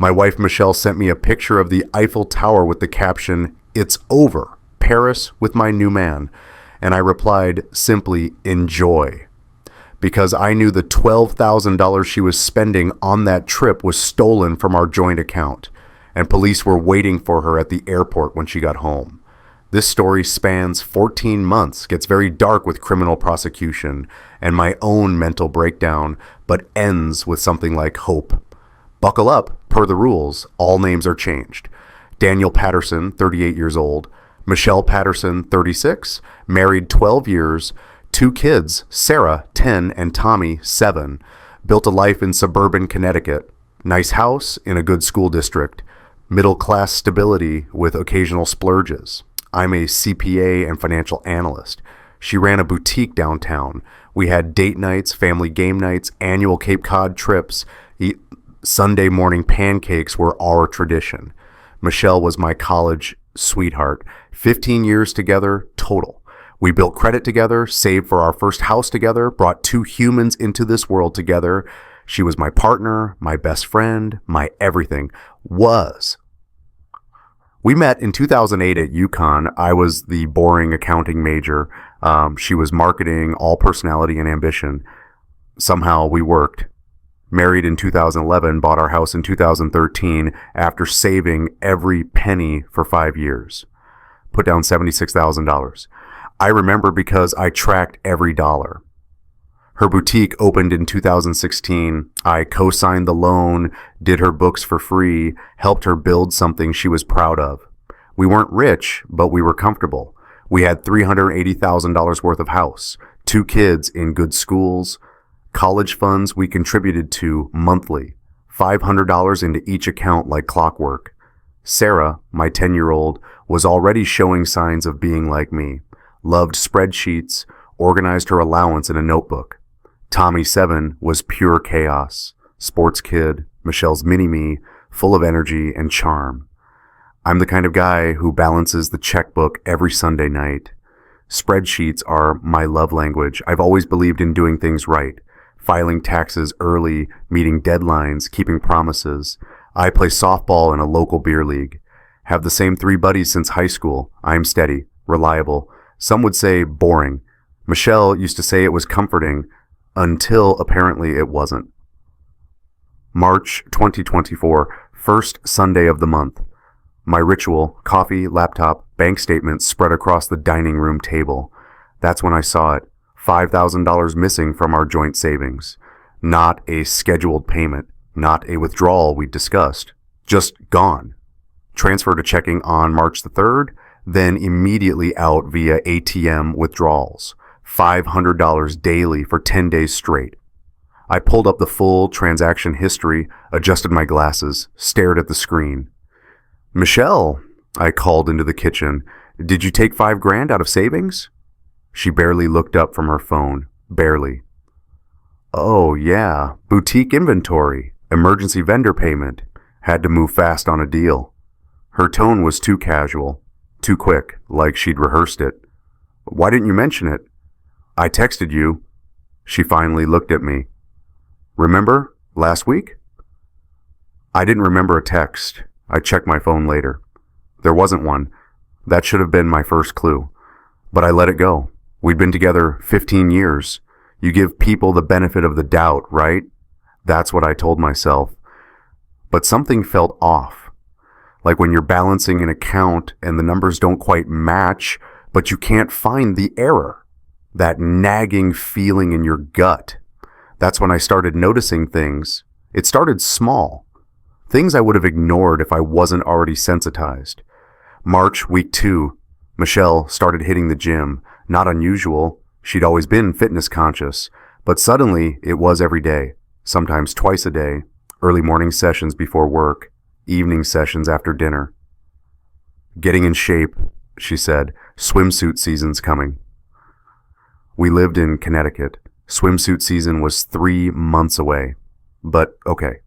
My wife Michelle sent me a picture of the Eiffel Tower with the caption, "It's over. Paris with my new man." And I replied simply, "Enjoy." Because I knew the $12,000 she was spending on that trip was stolen from our joint account, and police were waiting for her at the airport when she got home. This story spans 14 months, gets very dark with criminal prosecution and my own mental breakdown, but ends with something like hope. Buckle up, per the rules, all names are changed. Daniel Patterson, 38 years old. Michelle Patterson, 36, married 12 years, 2 kids, Sarah, 10, and Tommy, 7. Built a life in suburban Connecticut. Nice house in a good school district. Middle-class stability with occasional splurges. I'm a CPA and financial analyst. She ran a boutique downtown. We had date nights, family game nights, annual Cape Cod trips. Sunday morning pancakes were our tradition. Michelle was my college sweetheart. 15 years together total. We built credit together, saved for our first house together, brought 2 humans into this world together. She was my partner, my best friend, my everything. We met in 2008 at UConn. I was the boring accounting major. She was marketing, all personality and ambition. Somehow we worked. Married in 2011, bought our house in 2013 after saving every penny for 5 years. Put down $76,000. I remember because I tracked every dollar. Her boutique opened in 2016. I co-signed the loan, did her books for free, helped her build something she was proud of. We weren't rich, but we were comfortable. We had $380,000 worth of house, 2 kids in good schools, college funds we contributed to monthly, $500 into each account like clockwork. Sarah, my 10-year-old, was already showing signs of being like me. Loved spreadsheets, organized her allowance in a notebook. Tommy, 7, was pure chaos. Sports kid, Michelle's mini-me, full of energy and charm. I'm the kind of guy who balances the checkbook every Sunday night. Spreadsheets are my love language. I've always believed in doing things right. Filing taxes early, meeting deadlines, keeping promises. I play softball in a local beer league. Have the same 3 buddies since high school. I'm steady, reliable. Some would say boring. Michelle used to say it was comforting, until apparently it wasn't. March 2024, first Sunday of the month. My ritual, coffee, laptop, bank statements spread across the dining room table. That's when I saw it. $5,000 missing from our joint savings. Not a scheduled payment, not a withdrawal we discussed. Just gone. Transfer to checking on March the 3rd, then immediately out via ATM withdrawals. $500 daily for 10 days straight. I pulled up the full transaction history, adjusted my glasses, stared at the screen. "Michelle," I called into the kitchen, "did you take $5,000 out of savings?" She barely looked up from her phone. Barely. "Oh, yeah. Boutique inventory. Emergency vendor payment. Had to move fast on a deal." Her tone was too casual. Too quick, like she'd rehearsed it. "Why didn't you mention it?" "I texted you." She finally looked at me. "Remember? Last week?" I didn't remember a text. I checked my phone later. There wasn't one. That should have been my first clue. But I let it go. We'd been together 15 years. You give people the benefit of the doubt, right? That's what I told myself. But something felt off. Like when you're balancing an account and the numbers don't quite match, but you can't find the error. That nagging feeling in your gut. That's when I started noticing things. It started small. Things I would have ignored if I wasn't already sensitized. March, week 2, Michelle started hitting the gym. Not unusual. She'd always been fitness conscious. But suddenly, it was every day. Sometimes twice a day. Early morning sessions before work. Evening sessions after dinner. "Getting in shape," she said. "Swimsuit season's coming." We lived in Connecticut. Swimsuit season was 3 months away. But okay.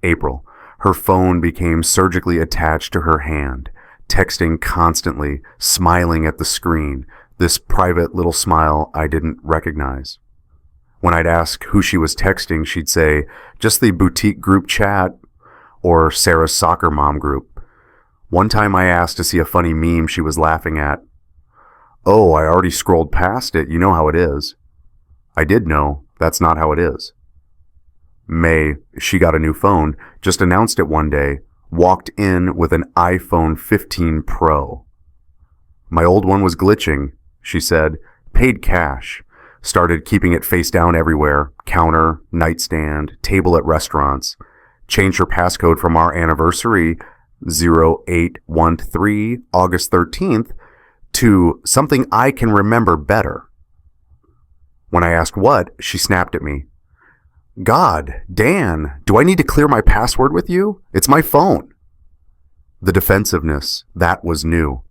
April. Her phone became surgically attached to her hand, texting constantly, smiling at the screen, this private little smile I didn't recognize. When I'd ask who she was texting, she'd say, "Just the boutique group chat," or Sarah's soccer mom group. One time I asked to see a funny meme she was laughing at. "Oh, I already scrolled past it. You know how it is." I did know. That's not how it is. May, she got a new phone, just announced it one day, walked in with an iPhone 15 Pro. "My old one was glitching," she said, paid cash, started keeping it face down everywhere, counter, nightstand, table at restaurants, changed her passcode from our anniversary, 0813, August 13th, to something I can remember better. When I asked what, she snapped at me. "God, Dan, do I need to clear my password with you? It's my phone." The defensiveness, that was new.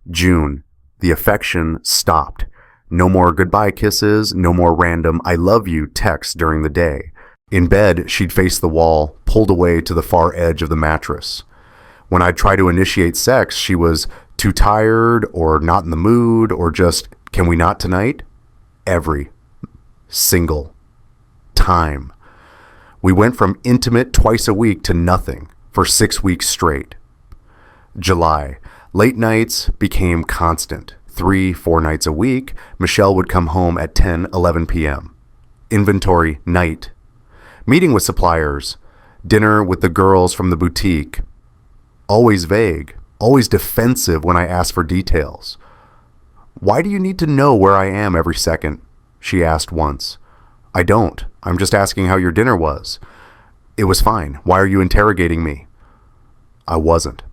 June, the affection stopped. No more goodbye kisses, no more random "I love you" texts during the day. In bed, she'd face the wall, pulled away to the far edge of the mattress. When I'd try to initiate sex, she was too tired, or not in the mood, or just, "Can we not tonight?" Every single time. We went from intimate twice a week to nothing for 6 weeks straight. July. Late nights became constant. 3-4 nights a week, Michelle would come home at 10-11 p.m. Inventory night. Meeting with suppliers. Dinner with the girls from the boutique. Always vague. Always defensive when I asked for details. "Why do you need to know where I am every second?" she asked once. "I don't. I'm just asking how your dinner was." "It was fine. Why are you interrogating me?" I wasn't.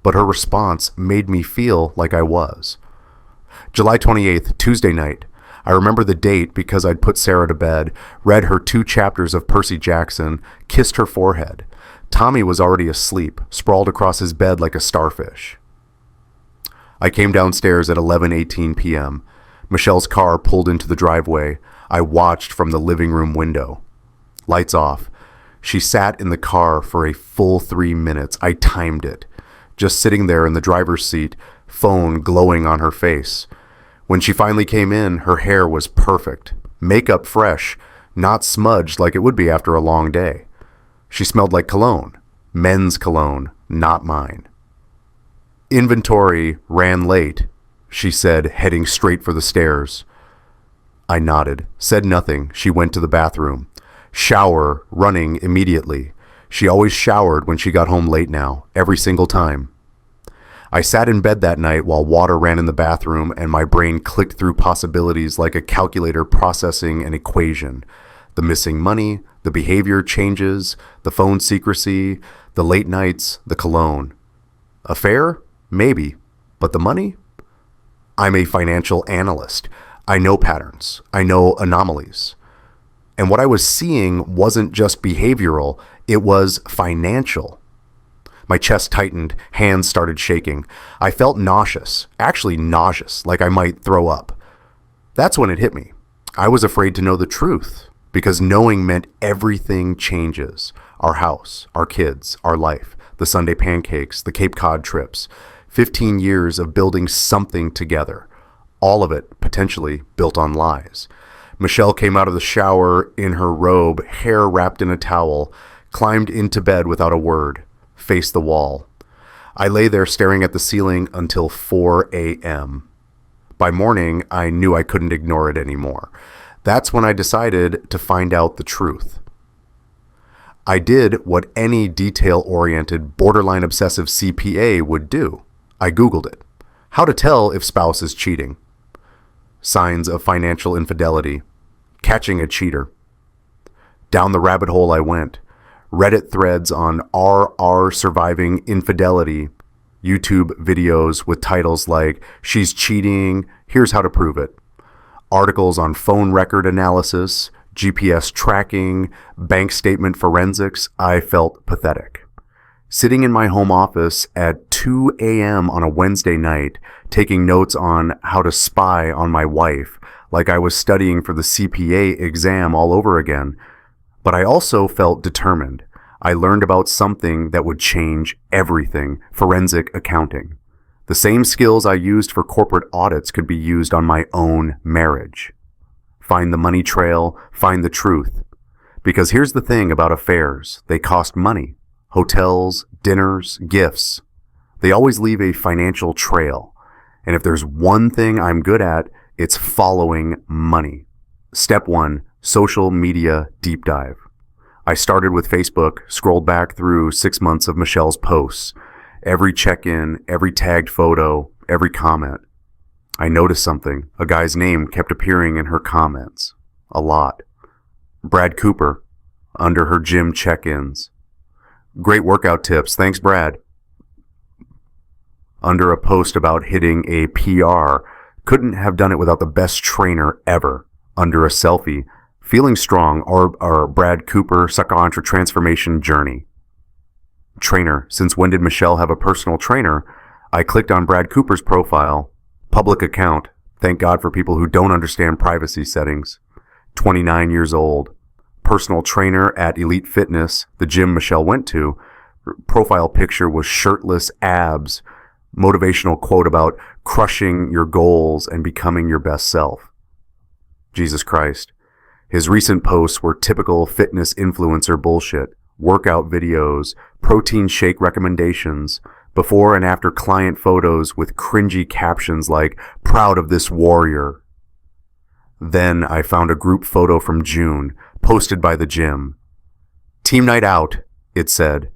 But her response made me feel like I was. July 28th, Tuesday night. I remember the date because I'd put Sarah to bed, read her 2 chapters of Percy Jackson, kissed her forehead. Tommy was already asleep, sprawled across his bed like a starfish. I came downstairs at 11:18 p.m. Michelle's car pulled into the driveway. I watched from the living room window. Lights off. She sat in the car for a full 3 minutes. I timed it. Just sitting there in the driver's seat, phone glowing on her face. When she finally came in, her hair was perfect. Makeup fresh, not smudged like it would be after a long day. She smelled like cologne. Men's cologne, not mine. "Inventory ran late," she said, heading straight for the stairs. I nodded, said nothing. She went to the bathroom. Shower, running immediately. She always showered when she got home late now, every single time. I sat in bed that night while water ran in the bathroom and my brain clicked through possibilities like a calculator processing an equation. The missing money, the behavior changes, the phone secrecy, the late nights, the cologne. Affair? Maybe. But the money? I'm a financial analyst. I know patterns. I know anomalies. And what I was seeing wasn't just behavioral, it was financial. My chest tightened, hands started shaking. I felt nauseous, actually nauseous, like I might throw up. That's when it hit me. I was afraid to know the truth, because knowing meant everything changes. Our house, our kids, our life, the Sunday pancakes, the Cape Cod trips, 15 years of building something together. All of it potentially built on lies. Michelle came out of the shower in her robe, hair wrapped in a towel, climbed into bed without a word, faced the wall. I lay there staring at the ceiling until 4 a.m. By morning, I knew I couldn't ignore it anymore. That's when I decided to find out the truth. I did what any detail-oriented, borderline obsessive CPA would do. I Googled it. How to tell if spouse is cheating. Signs of financial infidelity. Catching a cheater. Down the rabbit hole I went. Reddit threads on RR surviving infidelity. YouTube videos with titles like "She's cheating, here's how to prove it." Articles on phone record analysis, GPS tracking, bank statement forensics. I felt pathetic. Sitting in my home office at 2 a.m. on a Wednesday night, taking notes on how to spy on my wife, like I was studying for the CPA exam all over again. But I also felt determined. I learned about something that would change everything: forensic accounting. The same skills I used for corporate audits could be used on my own marriage. Find the money trail, find the truth. Because here's the thing about affairs: they cost money. hotels, dinners, gifts. They always leave a financial trail. And if there's one thing I'm good at, it's following money. Step 1, social media deep dive. I started with Facebook, scrolled back through 6 months of Michelle's posts, every check-in, every tagged photo, every comment. I noticed something. A guy's name kept appearing in her comments. A lot. Brad Cooper, under her gym check-ins. Great workout tips. Thanks, Brad. Under a post about hitting a PR. Couldn't have done it without the best trainer ever. Under a selfie. Feeling strong, or Brad Cooper Psychometric Transformation Journey. Trainer. Since when did Michelle have a personal trainer? I clicked on Brad Cooper's profile. Public account. Thank God for people who don't understand privacy settings. 29 years old. Personal trainer at Elite Fitness, the gym Michelle went to. Profile picture was shirtless abs. Motivational quote about crushing your goals and becoming your best self. Jesus Christ. His recent posts were typical fitness influencer bullshit. Workout videos, protein shake recommendations, before and after client photos with cringy captions like, proud of this warrior. Then I found a group photo from June, posted by the gym. Team night out, it said.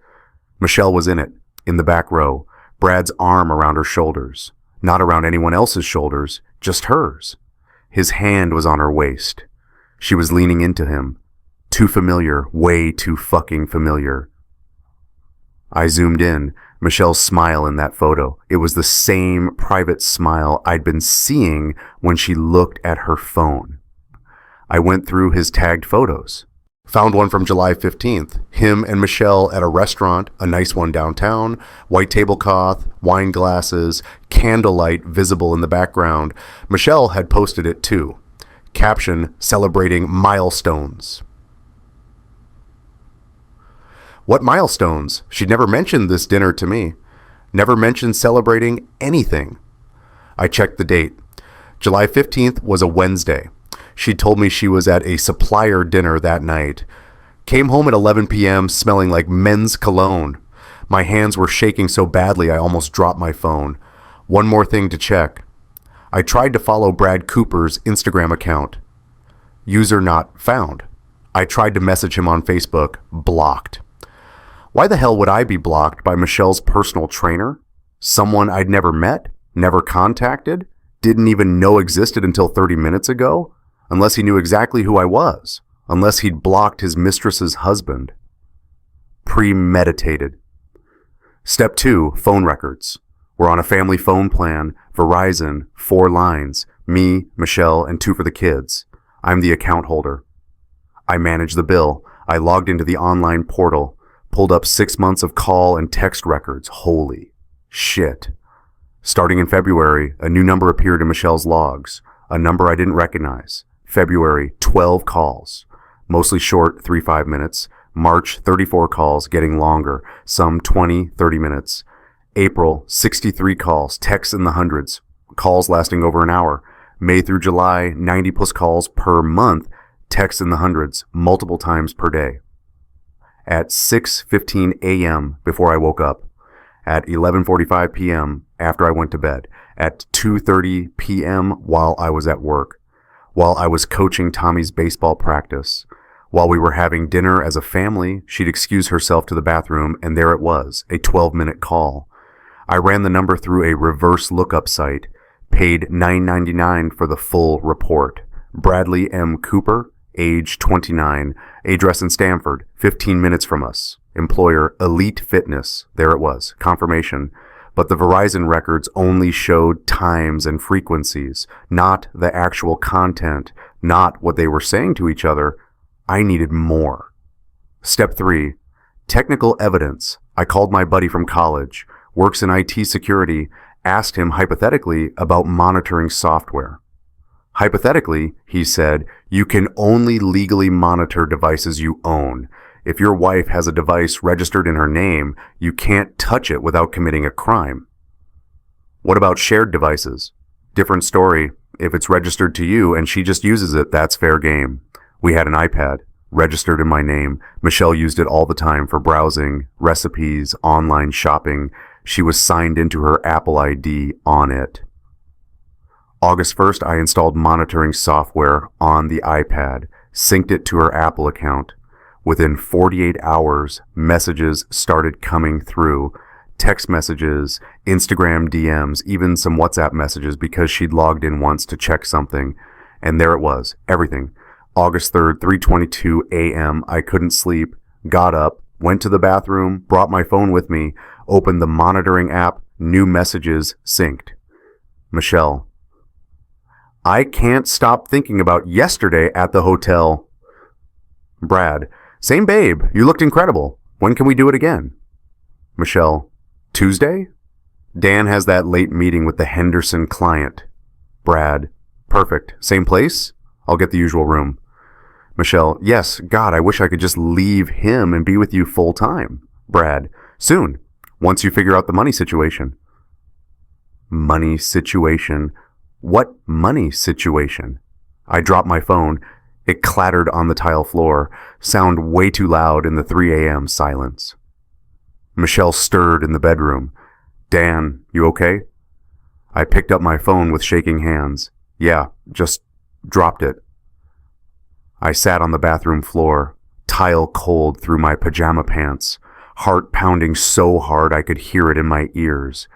Michelle was in it, in the back row, Brad's arm around her shoulders. Not around anyone else's shoulders, just hers. His hand was on her waist. She was leaning into him. Too familiar, way too fucking familiar. I zoomed in. Michelle's smile in that photo. It was the same private smile I'd been seeing when she looked at her phone. I went through his tagged photos. Found one from July 15th. Him and Michelle at a restaurant, a nice one downtown, white tablecloth, wine glasses, candlelight visible in the background. Michelle had posted it too. Caption, celebrating milestones. What milestones? She'd never mentioned this dinner to me. Never mentioned celebrating anything. I checked the date. July 15th was a Wednesday. She told me she was at a supplier dinner that night. Came home at 11 p.m. smelling like men's cologne. My hands were shaking so badly I almost dropped my phone. One more thing to check. I tried to follow Brad Cooper's Instagram account. User not found. I tried to message him on Facebook. Blocked. Why the hell would I be blocked by Michelle's personal trainer? Someone I'd never met? Never contacted? Didn't even know existed until 30 minutes ago? Unless he knew exactly who I was. Unless he'd blocked his mistress's husband. Premeditated. Step 2, phone records. We're on a family phone plan. Verizon, 4 lines. Me, Michelle, and 2 for the kids. I'm the account holder. I manage the bill. I logged into the online portal. Pulled up 6 months of call and text records. Holy shit. Starting in February, a new number appeared in Michelle's logs. A number I didn't recognize. February, 12 calls. Mostly short, 3-5 minutes. March, 34 calls, getting longer. Some 20-30 minutes. April, 63 calls, texts in the hundreds. Calls lasting over an hour. May through July, 90 plus calls per month. Texts in the hundreds, multiple times per day. At 6:15 a.m. before I woke up, at 11:45 p.m. after I went to bed, at 2:30 p.m. while I was at work, while I was coaching Tommy's baseball practice, while we were having dinner as a family. She'd excuse herself to the bathroom, and there it was, a 12-minute call. I ran the number through a reverse lookup site, paid $9.99 for the full report. Bradley M. Cooper, age 29, address in Stamford, 15 minutes from us. Employer, Elite Fitness. There it was, confirmation. But the Verizon records only showed times and frequencies, not the actual content, not what they were saying to each other. I needed more. Step 3, technical evidence. I called my buddy from college, works in IT security, asked him hypothetically about monitoring software. Hypothetically, he said, you can only legally monitor devices you own. If your wife has a device registered in her name, you can't touch it without committing a crime. What about shared devices? Different story. If it's registered to you and she just uses it, that's fair game. We had an iPad. registered in my name. Michelle used it all the time for browsing, recipes, online shopping. She was signed into her Apple ID on it. August 1st, I installed monitoring software on the iPad, synced it to her Apple account. Within 48 hours, messages started coming through. Text messages, Instagram DMs, even some WhatsApp messages because she'd logged in once to check something. And there it was, everything. August 3rd, 3:22 a.m. I couldn't sleep, got up, went to the bathroom, brought my phone with me, opened the monitoring app, new messages synced. Michelle, I can't stop thinking about yesterday at the hotel. Brad, same babe, you looked incredible. When can we do it again? Michelle, Tuesday? Dan has that late meeting with the Henderson client. Brad, perfect. Same place? I'll get the usual room. Michelle, yes, God, I wish I could just leave him and be with you full time. Brad, soon, once you figure out the money situation. Money situation? What money situation? I dropped my phone. It clattered on the tile floor, sound way too loud in the 3 a.m. silence. Michelle stirred in the bedroom. Dan, you okay? I picked up my phone with shaking hands. Yeah, just dropped it. I sat on the bathroom floor, tile cold through my pajama pants, heart pounding so hard I could hear it in my ears.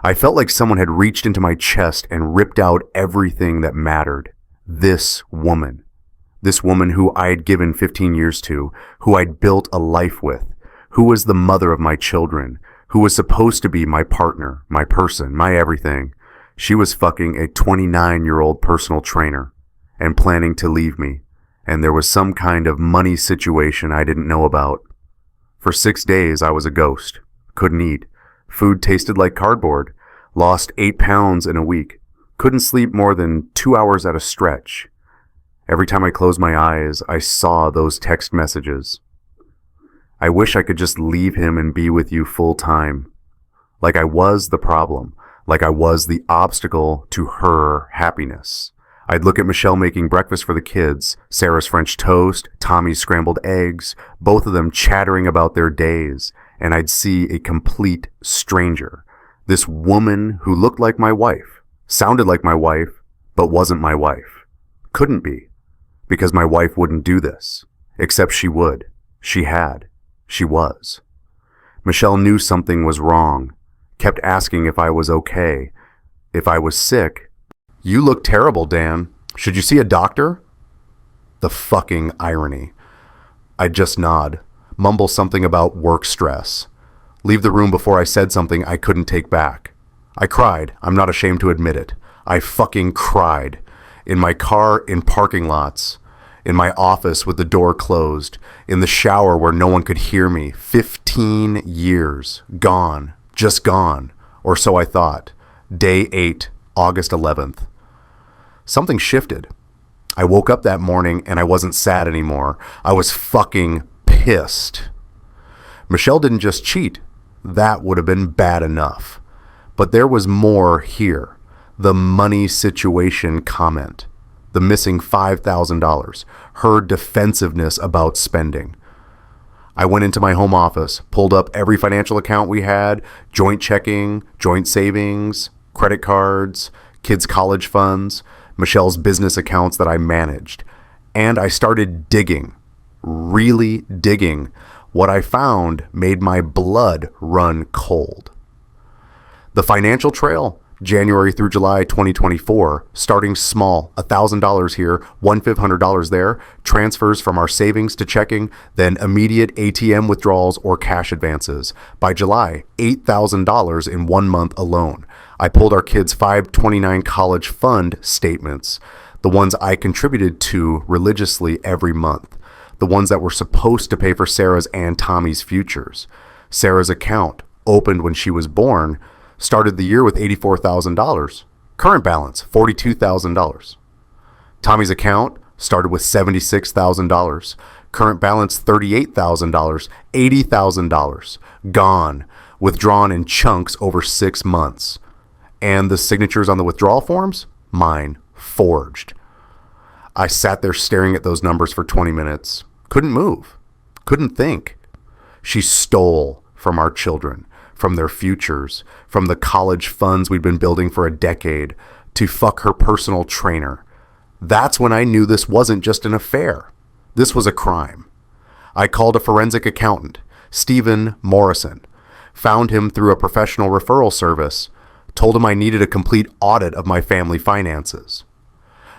I felt like someone had reached into my chest and ripped out everything that mattered. This woman who I had given 15 years to, who I'd built a life with, who was the mother of my children, who was supposed to be my partner, my person, my everything. She was fucking a 29-year-old personal trainer and planning to leave me. And there was some kind of money situation I didn't know about. For 6 days, I was a ghost. Couldn't eat. Food tasted like cardboard. Lost 8 pounds in a week. Couldn't sleep more than 2 hours at a stretch. Every time I closed my eyes, I saw those text messages. I wish I could just leave him and be with you full time. Like I was the problem. Like I was the obstacle to her happiness. I'd look at Michelle making breakfast for the kids, Sarah's French toast, Tommy's scrambled eggs, both of them chattering about their days, and I'd see a complete stranger. This woman who looked like my wife, sounded like my wife, but wasn't my wife. Couldn't be, because my wife wouldn't do this. Except she would. She had. She was. Michelle knew something was wrong, kept asking if I was okay, if I was sick. You look terrible, Dan. Should you see a doctor? The fucking irony. I'd just nod, mumble something about work stress, leave the room before I said something I couldn't take back. I cried. I'm not ashamed to admit it. I fucking cried. In my car, in parking lots, in my office with the door closed, in the shower where no one could hear me. 15 years. Gone. Just gone. Or so I thought. Day 8, August 11th. Something shifted. I woke up that morning and I wasn't sad anymore. I was fucking pissed. Michelle didn't just cheat. That would have been bad enough. But there was more here. The money situation comment. The missing $5,000. Her defensiveness about spending. I went into my home office, pulled up every financial account we had, joint checking, joint savings, credit cards, kids' college funds, Michelle's business accounts that I managed. And I started digging, really digging. What I found made my blood run cold. The financial trail, January through July 2024, starting small, $1,000 here, $1,500 there, transfers from our savings to checking, then immediate ATM withdrawals or cash advances. By July, $8,000 in 1 month alone. I pulled our kids' 529 college fund statements, the ones I contributed to religiously every month, the ones that were supposed to pay for Sarah's and Tommy's futures. Sarah's account, opened when she was born, started the year with $84,000. Current balance, $42,000. Tommy's account started with $76,000. Current balance, $38,000. $80,000. Gone. Withdrawn in chunks over 6 months. And the signatures on the withdrawal forms? Mine. Forged. I sat there staring at those numbers for 20 minutes. Couldn't move. Couldn't think. She stole from our children, from their futures, from the college funds we'd been building for a decade, to fuck her personal trainer. That's when I knew this wasn't just an affair. This was a crime. I called a forensic accountant, Stephen Morrison, found him through a professional referral service, told him I needed a complete audit of my family finances.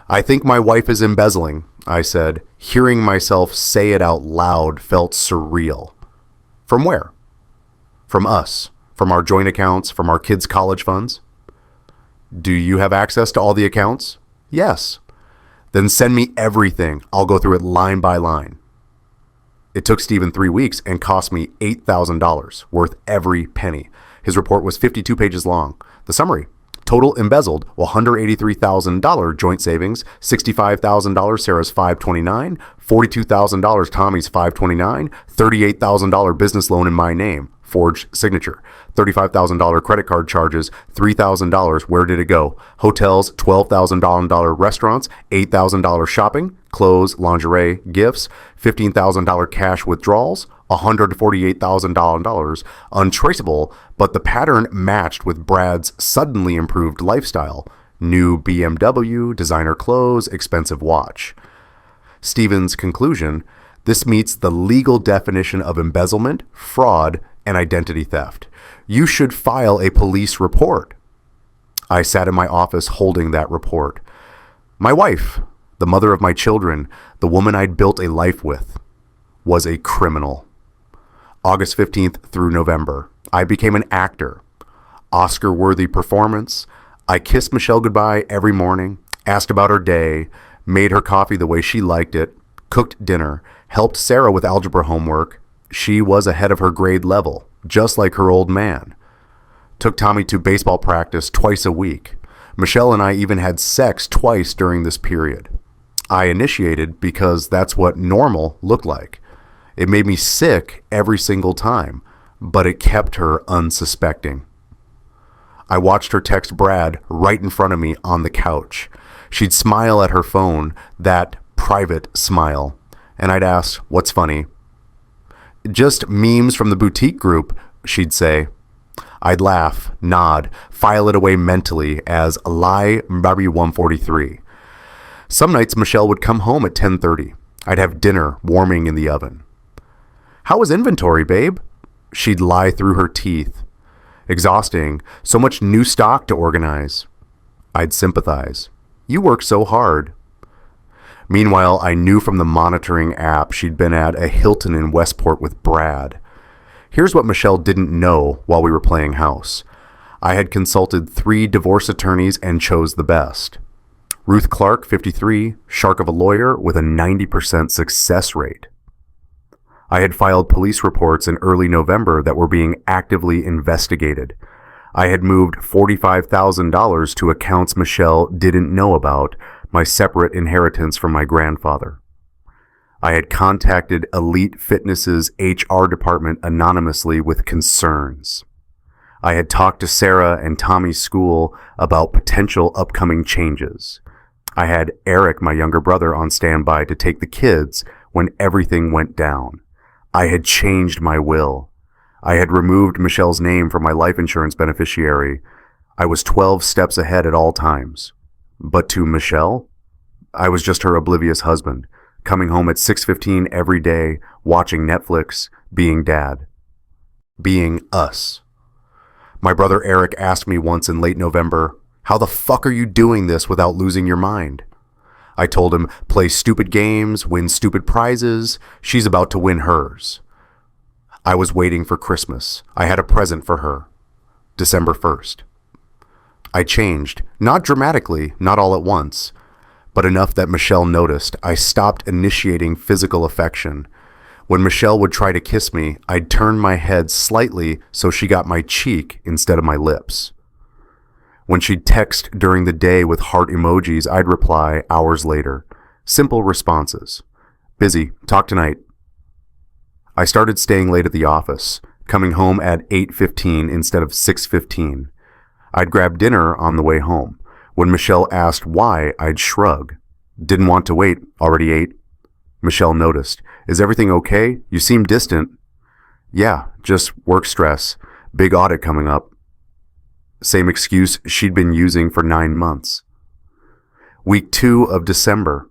I think my wife is embezzling, I said. Hearing myself say it out loud felt surreal. From where? From us. From our joint accounts, from our kids' college funds. Do you have access to all the accounts? Yes. Then send me everything. I'll go through it line by line. It took Stephen 3 weeks and cost me $8,000, worth every penny. His report was 52 pages long. The summary: total embezzled, $183,000 joint savings, $65,000 Sarah's $529, $42,000 Tommy's $529, $38,000 business loan in my name, forged signature, $35,000 credit card charges, $3,000 where did it go? Hotels, $12,000 restaurants, $8,000 shopping, clothes, lingerie, gifts, $15,000 cash withdrawals, $148,000 untraceable, but the pattern matched with Brad's suddenly improved lifestyle: new BMW, designer clothes, expensive watch. Stephen's conclusion: this meets the legal definition of embezzlement, fraud, and identity theft. You should file a police report. I sat in my office holding that report. My wife, the mother of my children, the woman I'd built a life with, was a criminal. August 15th through November, I became an actor. Oscar-worthy performance. I kissed Michelle goodbye every morning, asked about her day, made her coffee the way she liked it, cooked dinner, helped Sarah with algebra homework. She was ahead of her grade level, just like her old man. Took Tommy to baseball practice twice a week. Michelle and I even had sex twice during this period. I initiated because that's what normal looked like. It made me sick every single time, but it kept her unsuspecting. I watched her text Brad right in front of me on the couch. She'd smile at her phone, that private smile, and I'd ask, "What's funny?" "Just memes from the boutique group," she'd say. I'd laugh, nod, file it away mentally as lie W143. Some nights Michelle would come home at 10:30. I'd have dinner warming in the oven. "How was inventory, babe?" She'd lie through her teeth. "Exhausting. So much new stock to organize." I'd sympathize. "You work so hard." Meanwhile, I knew from the monitoring app she'd been at a Hilton in Westport with Brad. Here's what Michelle didn't know while we were playing house. I had consulted 3 divorce attorneys and chose the best. Ruth Clark, 53, shark of a lawyer with a 90% success rate. I had filed police reports in early November that were being actively investigated. I had moved $45,000 to accounts Michelle didn't know about, my separate inheritance from my grandfather. I had contacted Elite Fitness's HR department anonymously with concerns. I had talked to Sarah and Tommy's school about potential upcoming changes. I had Eric, my younger brother, on standby to take the kids when everything went down. I had changed my will. I had removed Michelle's name from my life insurance beneficiary. I was 12 steps ahead at all times. But to Michelle, I was just her oblivious husband, coming home at 6:15 every day, watching Netflix, being dad. Being us. My brother Eric asked me once in late November, "How the fuck are you doing this without losing your mind?" I told him, "Play stupid games, win stupid prizes. She's about to win hers." I was waiting for Christmas. I had a present for her. December 1st. I changed, not dramatically, not all at once, but enough that Michelle noticed. I stopped initiating physical affection. When Michelle would try to kiss me, I'd turn my head slightly so she got my cheek instead of my lips. When she'd text during the day with heart emojis, I'd reply hours later. Simple responses. "Busy. Talk tonight." I started staying late at the office, coming home at 8:15 instead of 6:15. I'd grab dinner on the way home. When Michelle asked why, I'd shrug. "Didn't want to wait. Already ate." Michelle noticed. Is everything okay? You seem distant. Yeah, just work stress. Big audit coming up. Same excuse she'd been using for 9 months. Week 2 of December.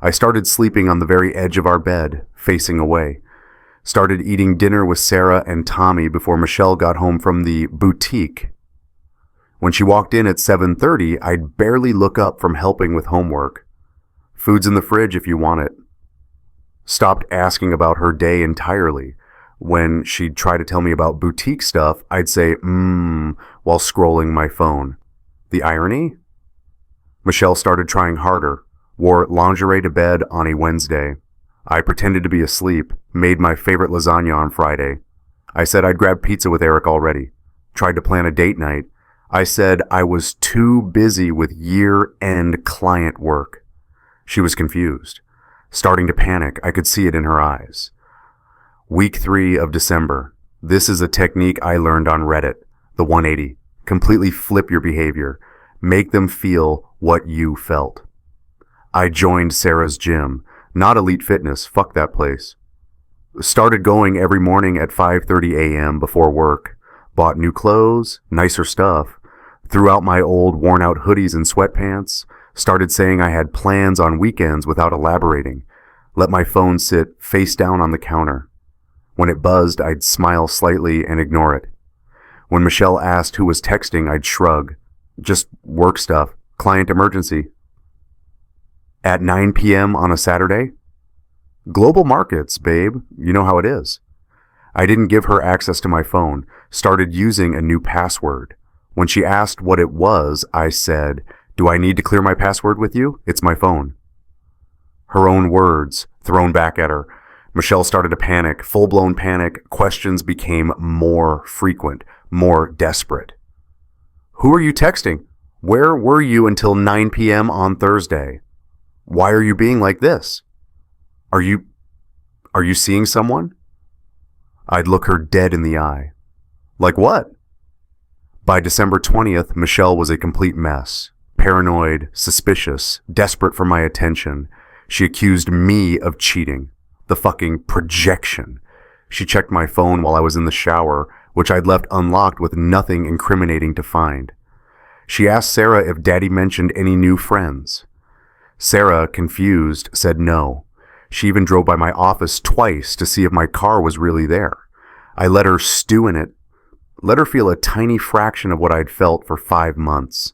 I started sleeping on the very edge of our bed, facing away. Started eating dinner with Sarah and Tommy before Michelle got home from the boutique. When she walked in at 7:30, I'd barely look up from helping with homework. Food's in the fridge if you want it. Stopped asking about her day entirely. When she'd try to tell me about boutique stuff, I'd say, while scrolling my phone. The irony? Michelle started trying harder, wore lingerie to bed on a Wednesday. I pretended to be asleep, made my favorite lasagna on Friday. I said I'd grab pizza with Eric already. Tried to plan a date night. I said I was too busy with year-end client work. She was confused. Starting to panic, I could see it in her eyes. Week 3 of December. This is a technique I learned on Reddit, the 180. Completely flip your behavior. Make them feel what you felt. I joined Sarah's gym. Not Elite Fitness, fuck that place. Started going every morning at 5:30 a.m. before work. Bought new clothes, nicer stuff. Threw out my old worn-out hoodies and sweatpants. Started saying I had plans on weekends without elaborating. Let my phone sit face down on the counter. When it buzzed, I'd smile slightly and ignore it. When Michelle asked who was texting, I'd shrug. Just work stuff. Client emergency. At 9 p.m. on a Saturday? Global markets, babe. You know how it is. I didn't give her access to my phone. Started using a new password. When she asked what it was, I said, "Do I need to clear my password with you? It's my phone." Her own words thrown back at her. Michelle started to panic. Full-blown panic. Questions became more frequent, more desperate. Who are you texting? Where were you until 9 p.m. on Thursday? Why are you being like this? Are you seeing someone? I'd look her dead in the eye. Like what? By December 20th, Michelle was a complete mess. Paranoid, suspicious, desperate for my attention. She accused me of cheating. The fucking projection. She checked my phone while I was in the shower, which I'd left unlocked with nothing incriminating to find. She asked Sarah if Daddy mentioned any new friends. Sarah, confused, said no. She even drove by my office twice to see if my car was really there. I let her stew in it, let her feel a tiny fraction of what I'd felt for 5 months.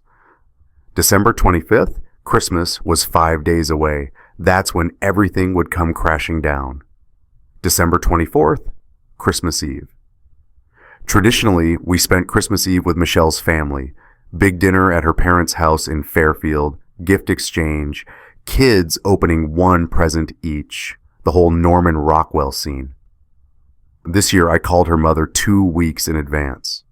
December 25th, Christmas was 5 days away. That's when everything would come crashing down. December 24th, Christmas Eve. Traditionally, we spent Christmas Eve with Michelle's family. Big dinner at her parents' house in Fairfield, gift exchange, kids opening one present each, the whole Norman Rockwell scene. This year, I called her mother 2 weeks in advance.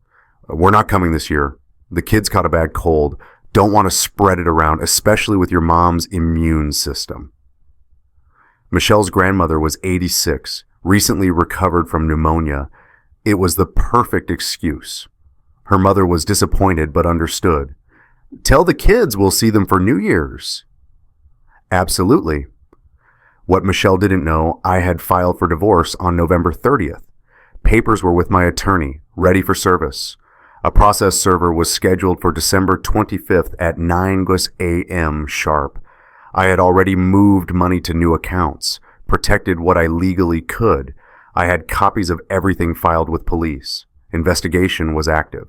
We're not coming this year. The kids caught a bad cold. Don't want to spread it around, especially with your mom's immune system. Michelle's grandmother was 86, recently recovered from pneumonia. It was the perfect excuse. Her mother was disappointed but understood. Tell the kids we'll see them for New Year's. Absolutely. What Michelle didn't know, I had filed for divorce on November 30th. Papers were with my attorney, ready for service. A process server was scheduled for December 25th at 9 a.m. sharp. I had already moved money to new accounts, protected what I legally could. I had copies of everything filed with police. Investigation was active.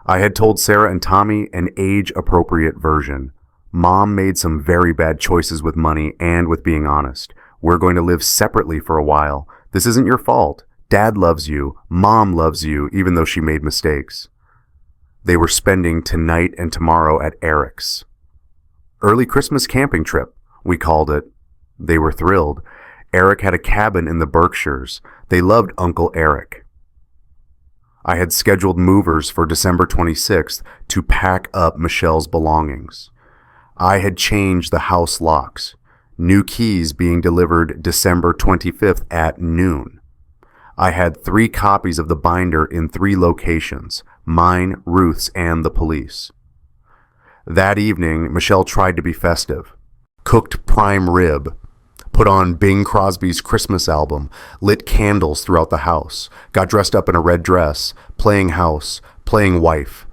I had told Sarah and Tommy an age-appropriate version. Mom made some very bad choices with money and with being honest. We're going to live separately for a while. This isn't your fault. Dad loves you. Mom loves you, even though she made mistakes. They were spending tonight and tomorrow at Eric's. Early Christmas camping trip, we called it. They were thrilled. Eric had a cabin in the Berkshires. They loved Uncle Eric. I had scheduled movers for December 26th to pack up Michelle's belongings. I had changed the house locks. New keys being delivered December 25th at noon. I had 3 copies of the binder in 3 locations, mine, Ruth's, and the police. That evening, Michelle tried to be festive. Cooked prime rib, Put on Bing Crosby's Christmas album, lit candles throughout the house, got dressed up in a red dress, playing house, playing wife.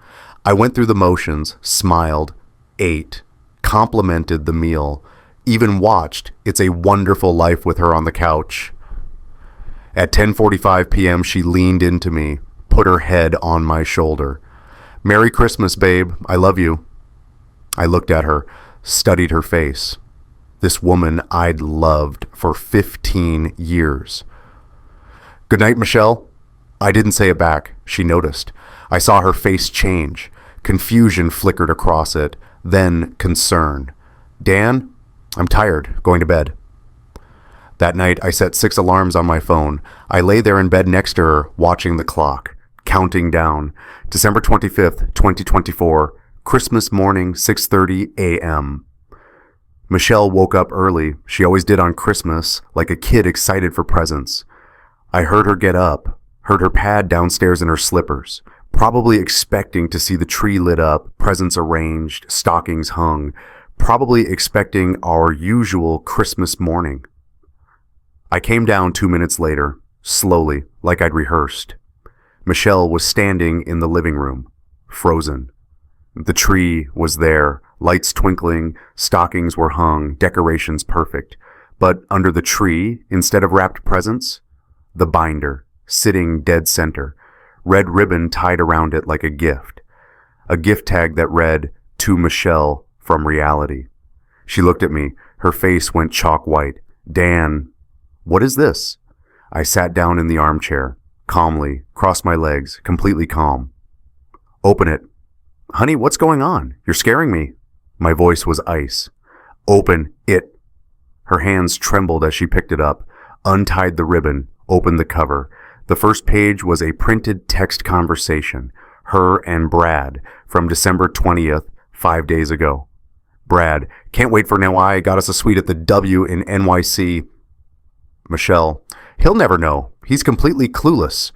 I went through the motions, smiled, ate, complimented the meal, even watched It's a Wonderful Life with her on the couch. At 10:45 p.m., she leaned into me, put her head on my shoulder. "Merry Christmas, babe. I love you." I looked at her, studied her face. This woman I'd loved for 15 years. "Good night, Michelle." I didn't say it back. She noticed. I saw her face change. Confusion flickered across it, then concern. "Dan, I'm tired. Going to bed." That night, I set 6 alarms on my phone. I lay there in bed next to her, watching the clock, counting down. December 25th, 2024, Christmas morning, 6:30 a.m. Michelle woke up early. She always did on Christmas, like a kid excited for presents. I heard her get up, heard her pad downstairs in her slippers, probably expecting to see the tree lit up, presents arranged, stockings hung, probably expecting our usual Christmas morning. I came down 2 minutes later, slowly, like I'd rehearsed. Michelle was standing in the living room, frozen. The tree was there, lights twinkling, stockings were hung, decorations perfect. But under the tree, instead of wrapped presents, the binder, sitting dead center, red ribbon tied around it like a gift tag that read, "To Michelle from reality." She looked at me, her face went chalk white. "Dan, what is this?" I sat down in the armchair, calmly, crossed my legs, completely calm. "Open it." "Honey, what's going on? You're scaring me." My voice was ice. "Open it." Her hands trembled as she picked it up, untied the ribbon, opened the cover. The first page was a printed text conversation, her and Brad, from December 20th, 5 days ago. Brad, "Can't wait for now. I got us a suite at the W in NYC. Michelle, "He'll never know. He's completely clueless."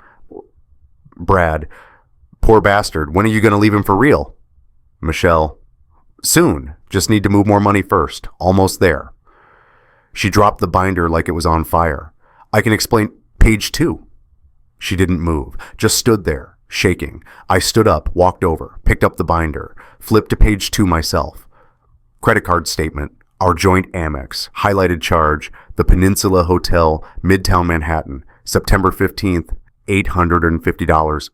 Brad, "Poor bastard. When are you going to leave him for real?" Michelle, "Soon. Just need to move more money first. Almost there." She dropped the binder like it was on fire. "I can explain. Page 2. She didn't move, just stood there, shaking. I stood up, walked over, picked up the binder, flipped to page 2 myself. Credit card statement, our joint Amex, highlighted charge, the Peninsula Hotel, Midtown Manhattan, September 15th, $850.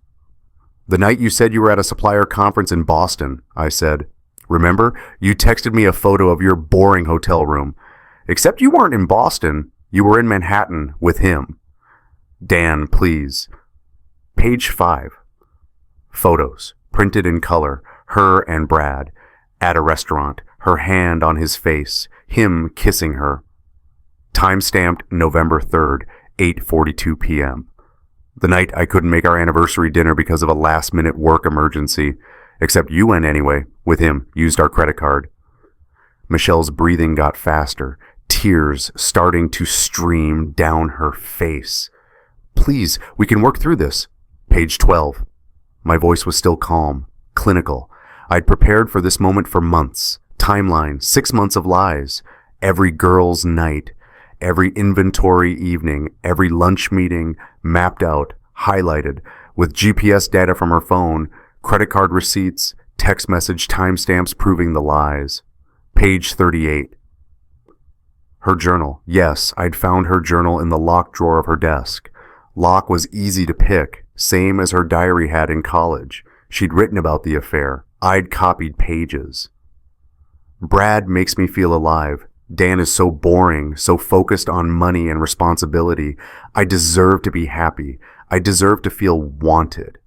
"The night you said you were at a supplier conference in Boston," I said. "Remember? You texted me a photo of your boring hotel room. Except you weren't in Boston. You were in Manhattan with him." "Dan, please." Page 5. Photos, printed in color, her and Brad, at a restaurant, her hand on his face, him kissing her. Time-stamped November 3rd, 8:42 p.m. The night I couldn't make our anniversary dinner because of a last-minute work emergency, except you went anyway, with him, used our credit card. Michelle's breathing got faster, tears starting to stream down her face. "Please, we can work through this." Page 12. My voice was still calm, clinical. I'd prepared for this moment for months. Timeline, 6 months of lies. Every girl's night, every inventory evening, every lunch meeting, mapped out, highlighted, with GPS data from her phone, credit card receipts, text message timestamps proving the lies. Page 38. Her journal. Yes, I'd found her journal in the locked drawer of her desk. Lock was easy to pick, same as her diary had in college. She'd written about the affair. I'd copied pages. Brad makes me feel alive. Dan is so boring, so focused on money and responsibility. I deserve to be happy. I deserve to feel wanted.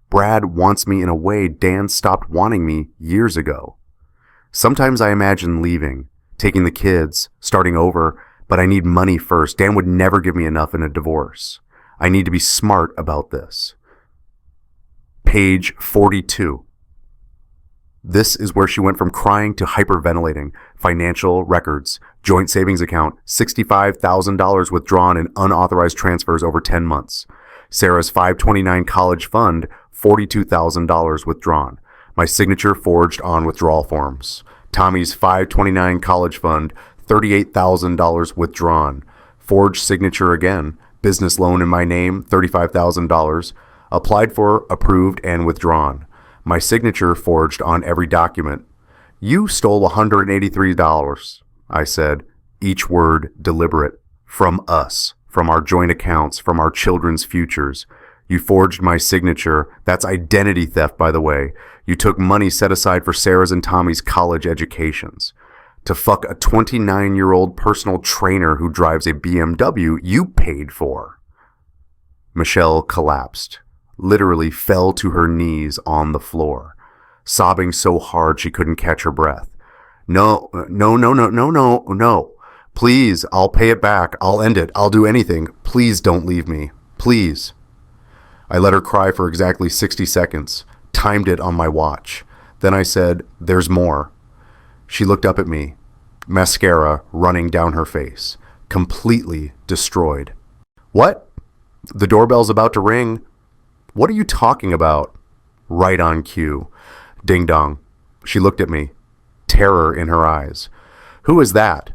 Brad wants me in a way Dan stopped wanting me years ago. Sometimes I imagine leaving, taking the kids, starting over, but I need money first. Dan would never give me enough in a divorce. I need to be smart about this. Page 42. This is where she went from crying to hyperventilating. Financial records, joint savings account, $65,000 withdrawn in unauthorized transfers over 10 months. Sarah's 529 college fund, $42,000 withdrawn. My signature forged on withdrawal forms. Tommy's 529 college fund, $38,000 withdrawn. Forged signature again. Business loan in my name, $35,000. Applied for, approved, and withdrawn. My signature forged on every document. You stole $183, I said, each word deliberate. From us, from our joint accounts, from our children's futures. You forged my signature. That's identity theft, by the way. You took money set aside for Sarah's and Tommy's college educations. To fuck a 29-year-old personal trainer who drives a BMW you paid for. Michelle collapsed, literally fell to her knees on the floor, sobbing so hard she couldn't catch her breath. No. Please, I'll pay it back. I'll end it. I'll do anything. Please don't leave me. Please. I let her cry for exactly 60 seconds, timed it on my watch. Then I said, there's more. She looked up at me, mascara running down her face, completely destroyed. What? The doorbell's about to ring. What are you talking about? Right on cue. Ding dong. She looked at me, terror in her eyes. Who is that?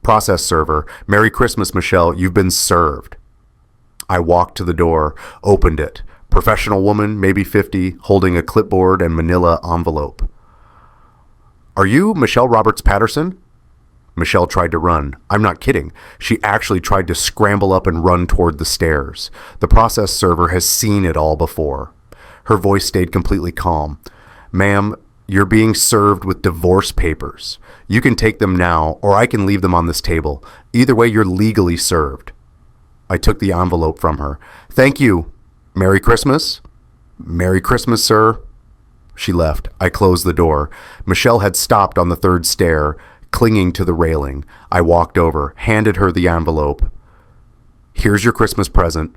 Process server. Merry Christmas, Michelle. You've been served. I walked to the door, opened it. Professional woman, maybe 50, holding a clipboard and manila envelope. Are you Michelle Roberts Patterson? Michelle tried to run. I'm not kidding. She actually tried to scramble up and run toward the stairs. The process server has seen it all before. Her voice stayed completely calm. Ma'am, you're being served with divorce papers. You can take them now, or I can leave them on this table. Either way, you're legally served. I took the envelope from her. Thank you. Merry Christmas? Merry Christmas, sir. She left. I closed the door. Michelle had stopped on the third stair, clinging to the railing. I walked over, handed her the envelope. Here's your Christmas present.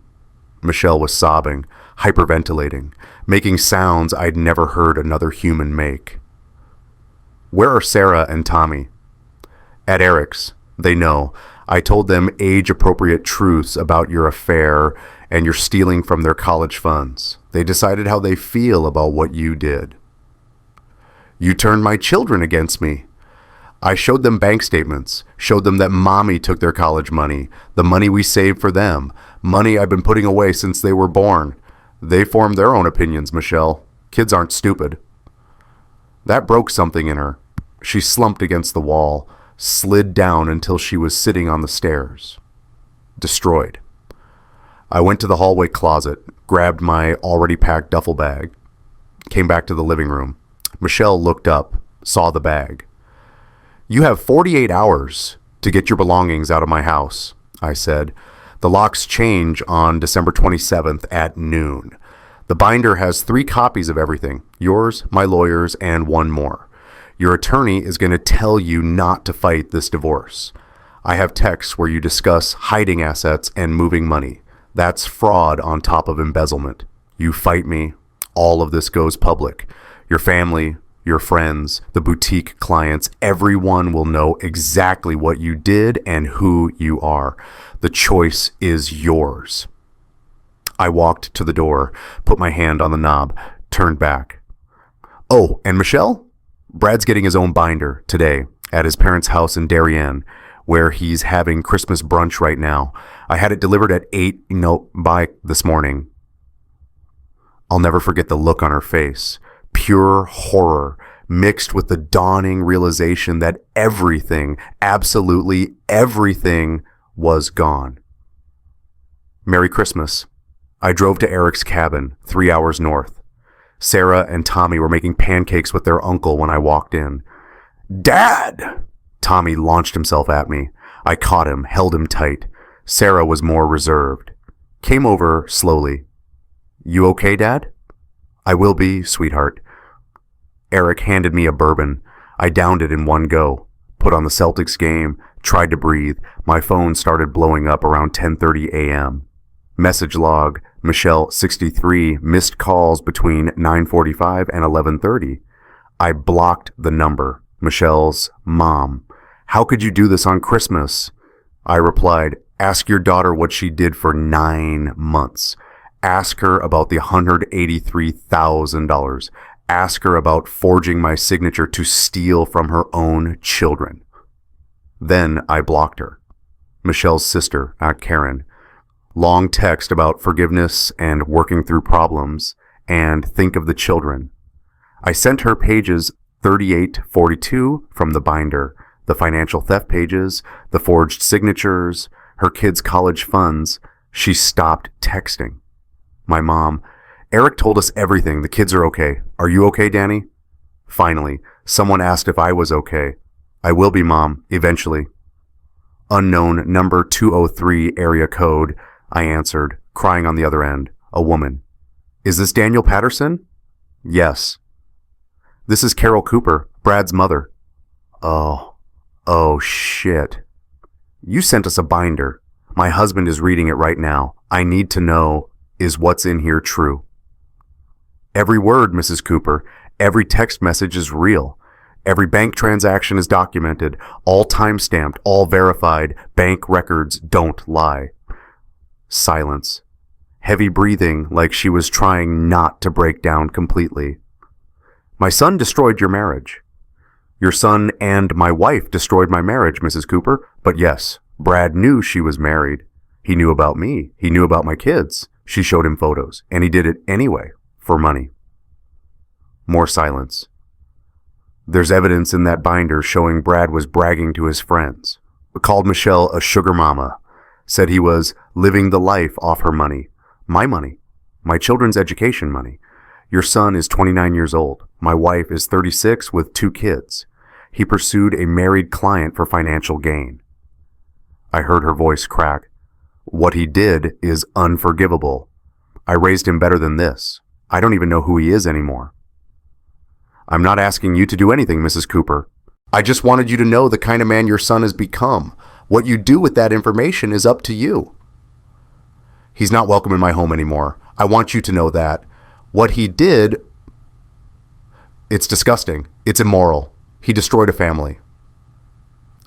Michelle was sobbing, hyperventilating, making sounds I'd never heard another human make. Where are Sarah and Tommy? At Eric's. They know. I told them age-appropriate truths about your affair and your stealing from their college funds. They decided how they feel about what you did. You turned my children against me. I showed them bank statements, showed them that mommy took their college money, the money we saved for them, money I've been putting away since they were born. They formed their own opinions, Michelle. Kids aren't stupid. That broke something in her. She slumped against the wall, slid down until she was sitting on the stairs. Destroyed. I went to the hallway closet, grabbed my already packed duffel bag, came back to the living room. Michelle looked up, saw the bag. You have 48 hours to get your belongings out of my house, I said. The locks change on December 27th at noon. The binder has 3 copies of everything, yours, my lawyer's, and one more. Your attorney is going to tell you not to fight this divorce. I have texts where you discuss hiding assets and moving money. That's fraud on top of embezzlement. You fight me, all of this goes public. Your family, your friends, the boutique clients, everyone will know exactly what you did and who you are. The choice is yours. I walked to the door, put my hand on the knob, turned back. Oh, and Michelle? Brad's getting his own binder today at his parents' house in Darien, where he's having Christmas brunch right now. I had it delivered at 8, by this morning. I'll never forget the look on her face. Pure horror, mixed with the dawning realization that everything, absolutely everything, was gone. Merry Christmas. I drove to Eric's cabin, 3 hours north. Sarah and Tommy were making pancakes with their uncle when I walked in. Dad! Tommy launched himself at me. I caught him, held him tight. Sarah was more reserved. Came over slowly. You okay, Dad? I will be, sweetheart. Eric handed me a bourbon. I downed it in one go. Put on the Celtics game, tried to breathe. My phone started blowing up around 10:30 a.m. Message log, Michelle 63, missed calls between 9:45 and 11:30. I blocked the number. Michelle's mom. How could you do this on Christmas? I replied, ask your daughter what she did for 9 months. Ask her about the $183,000. Ask her about forging my signature to steal from her own children. Then I blocked her. Michelle's sister, Karen. Long text about forgiveness and working through problems, and think of the children. I sent her pages 3842 from the binder, the financial theft pages, the forged signatures, her kids' college funds. She stopped texting. My mom, Eric told us everything. The kids are okay. Are you okay, Danny? Finally, someone asked if I was okay. I will be, Mom, eventually. Unknown number 203 area code, I answered, crying on the other end. A woman. Is this Daniel Patterson? Yes. This is Carol Cooper, Brad's mother. Oh shit. You sent us a binder. My husband is reading it right now. I need to know, is what's in here true? Every word, Mrs. Cooper. Every text message is real. Every bank transaction is documented, all time-stamped, all verified. Bank records don't lie. Silence. Heavy breathing, like she was trying not to break down completely. My son destroyed your marriage. Your son and my wife destroyed my marriage, Mrs. Cooper. But yes, Brad knew she was married. He knew about me. He knew about my kids. She showed him photos, and he did it anyway, for money. More silence. There's evidence in that binder showing Brad was bragging to his friends, called Michelle a sugar mama, said he was living the life off her money, my children's education money. Your son is 29 years old. My wife is 36 with 2 kids. He pursued a married client for financial gain. I heard her voice crack. What he did is unforgivable. I raised him better than this. I don't even know who he is anymore. I'm not asking you to do anything, Mrs. Cooper. I just wanted you to know the kind of man your son has become. What you do with that information is up to you. He's not welcome in my home anymore. I want you to know that. What he did, it's disgusting. It's immoral. He destroyed a family.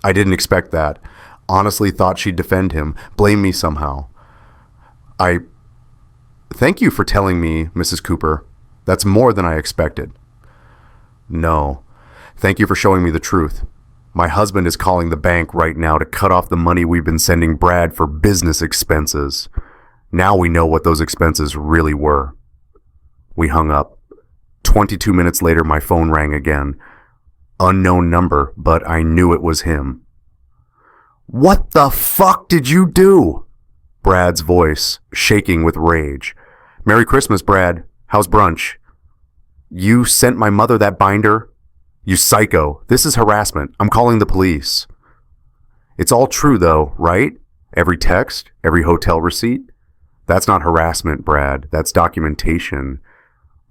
I didn't expect that. Honestly thought she'd defend him, blame me somehow. Thank you for telling me, Mrs. Cooper. That's more than I expected. No. Thank you for showing me the truth. My husband is calling the bank right now to cut off the money we've been sending Brad for business expenses. Now we know what those expenses really were. We hung up. 22 minutes later, my phone rang again. Unknown number, but I knew it was him. What the fuck did you do? Brad's voice, shaking with rage. Merry Christmas, Brad. How's brunch? You sent my mother that binder? You psycho. This is harassment. I'm calling the police. It's all true, though, right? Every text, every hotel receipt? That's not harassment, Brad. That's documentation.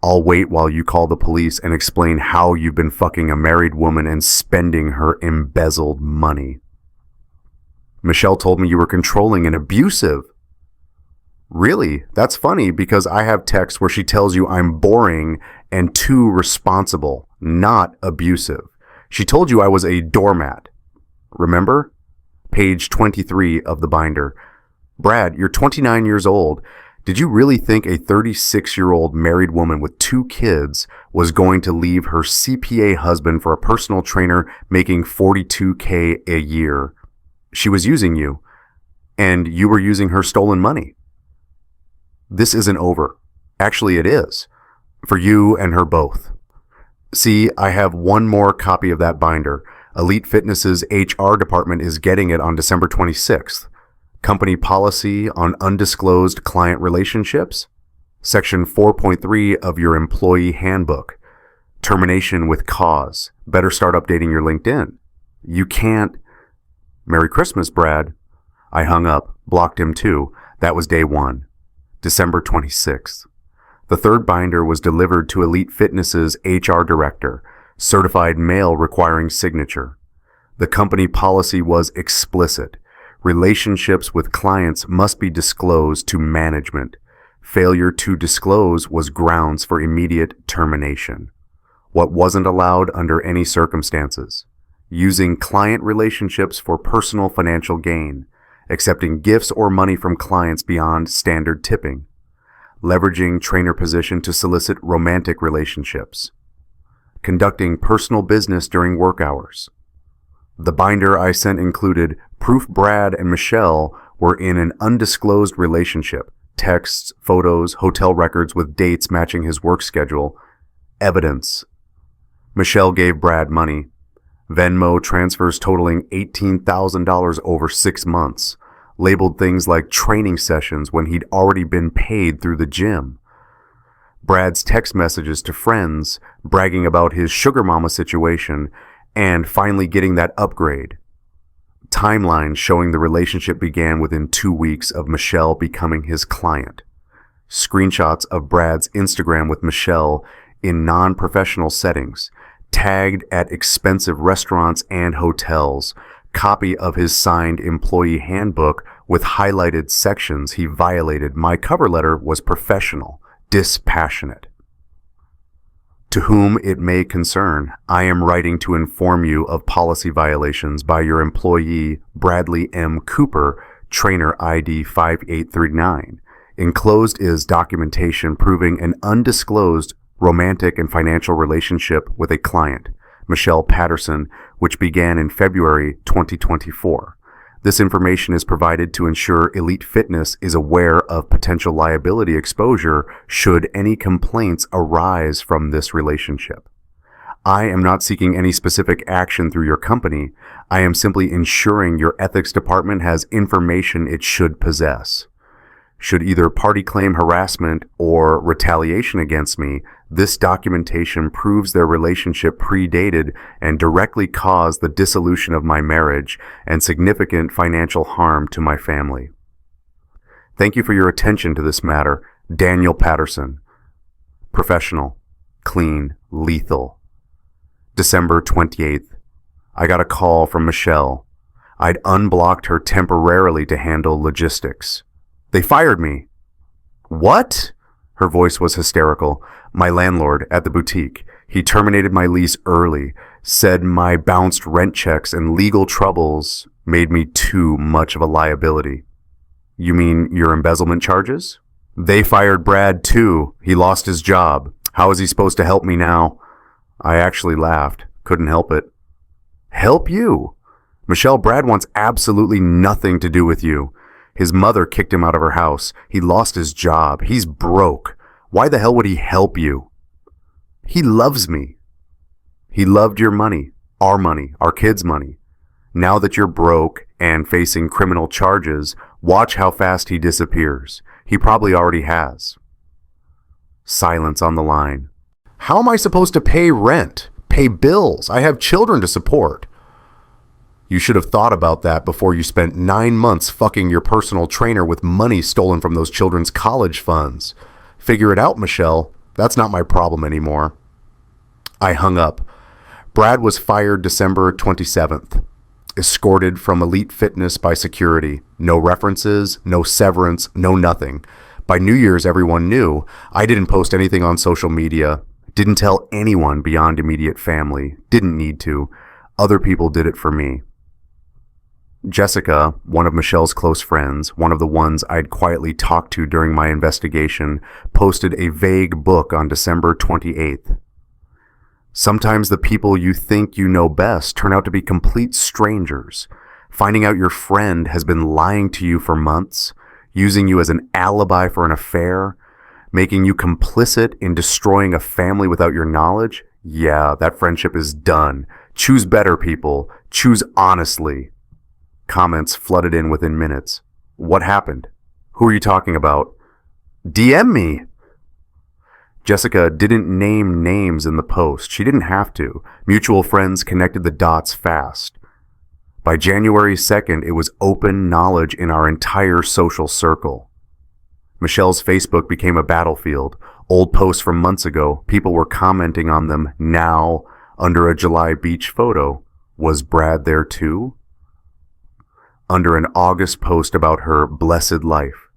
I'll wait while you call the police and explain how you've been fucking a married woman and spending her embezzled money. Michelle told me you were controlling and abusive. Really? That's funny because I have texts where she tells you I'm boring and too responsible, not abusive. She told you I was a doormat. Remember? Page 23 of the binder. Brad, you're 29 years old. Did you really think a 36-year-old married woman with 2 kids was going to leave her CPA husband for a personal trainer making $42K a year? She was using you, and you were using her stolen money. This isn't over. Actually, it is. For you and her both. See, I have one more copy of that binder. Elite Fitness's HR department is getting it on December 26th. Company policy on undisclosed client relationships. Section 4.3 of your employee handbook. Termination with cause. Better start updating your LinkedIn. You can't... Merry Christmas, Brad. I hung up, blocked him too. That was day 1. December 26th. The third binder was delivered to Elite Fitness's HR director, certified mail requiring signature. The company policy was explicit. Relationships with clients must be disclosed to management. Failure to disclose was grounds for immediate termination. What wasn't allowed under any circumstances? Using client relationships for personal financial gain, accepting gifts or money from clients beyond standard tipping, leveraging trainer position to solicit romantic relationships, conducting personal business during work hours, The binder I sent included proof Brad and Michelle were in an undisclosed relationship, texts, photos, hotel records with dates matching his work schedule, evidence. Michelle gave Brad money. Venmo transfers totaling $18,000 over 6 months, labeled things like training sessions when he'd already been paid through the gym. Brad's text messages to friends bragging about his sugar mama situation and finally getting that upgrade. Timeline showing the relationship began within 2 weeks of Michelle becoming his client. Screenshots of Brad's Instagram with Michelle in non-professional settings, tagged at expensive restaurants and hotels, copy of his signed employee handbook with highlighted sections he violated. My cover letter was professional, dispassionate. To whom it may concern, I am writing to inform you of policy violations by your employee, Bradley M. Cooper, trainer ID 5839. Enclosed is documentation proving an undisclosed romantic and financial relationship with a client, Michelle Patterson, which began in February 2024. This information is provided to ensure Elite Fitness is aware of potential liability exposure should any complaints arise from this relationship. I am not seeking any specific action through your company. I am simply ensuring your ethics department has information it should possess. Should either party claim harassment or retaliation against me, this documentation proves their relationship predated and directly caused the dissolution of my marriage and significant financial harm to my family. Thank you for your attention to this matter. Daniel Patterson. Professional, clean, lethal. December 28th. I got a call from Michelle. I'd unblocked her temporarily to handle logistics. They fired me. What? Her voice was hysterical. My landlord at the boutique. He terminated my lease early, said my bounced rent checks and legal troubles made me too much of a liability. You mean your embezzlement charges? They fired Brad too. He lost his job. How is he supposed to help me now? I actually laughed. Couldn't help it. Help you? Michelle, Brad wants absolutely nothing to do with you. His mother kicked him out of her house. He lost his job. He's broke. Why the hell would he help you? He loves me. He loved your money, our kids' money. Now that you're broke and facing criminal charges, watch how fast he disappears. He probably already has. Silence on the line. How am I supposed to pay rent, pay bills? I have children to support. You should have thought about that before you spent 9 months fucking your personal trainer with money stolen from those children's college funds. Figure it out, Michelle. That's not my problem anymore. I hung up. Brad was fired December 27th. Escorted from Elite Fitness by security. No references, no severance, no nothing. By New Year's, everyone knew. I didn't post anything on social media. Didn't tell anyone beyond immediate family. Didn't need to. Other people did it for me. Jessica, one of Michelle's close friends, one of the ones I'd quietly talked to during my investigation, posted a vague book on December 28th. Sometimes the people you think you know best turn out to be complete strangers. Finding out your friend has been lying to you for months, using you as an alibi for an affair, making you complicit in destroying a family without your knowledge? Yeah, that friendship is done. Choose better, people. Choose honestly. Comments flooded in within minutes. What happened? Who are you talking about? DM me! Jessica didn't name names in the post. She didn't have to. Mutual friends connected the dots fast. By January 2nd, it was open knowledge in our entire social circle. Michelle's Facebook became a battlefield. Old posts from months ago, people were commenting on them now under a July beach photo. Was Brad there too? Under an August post about her blessed life,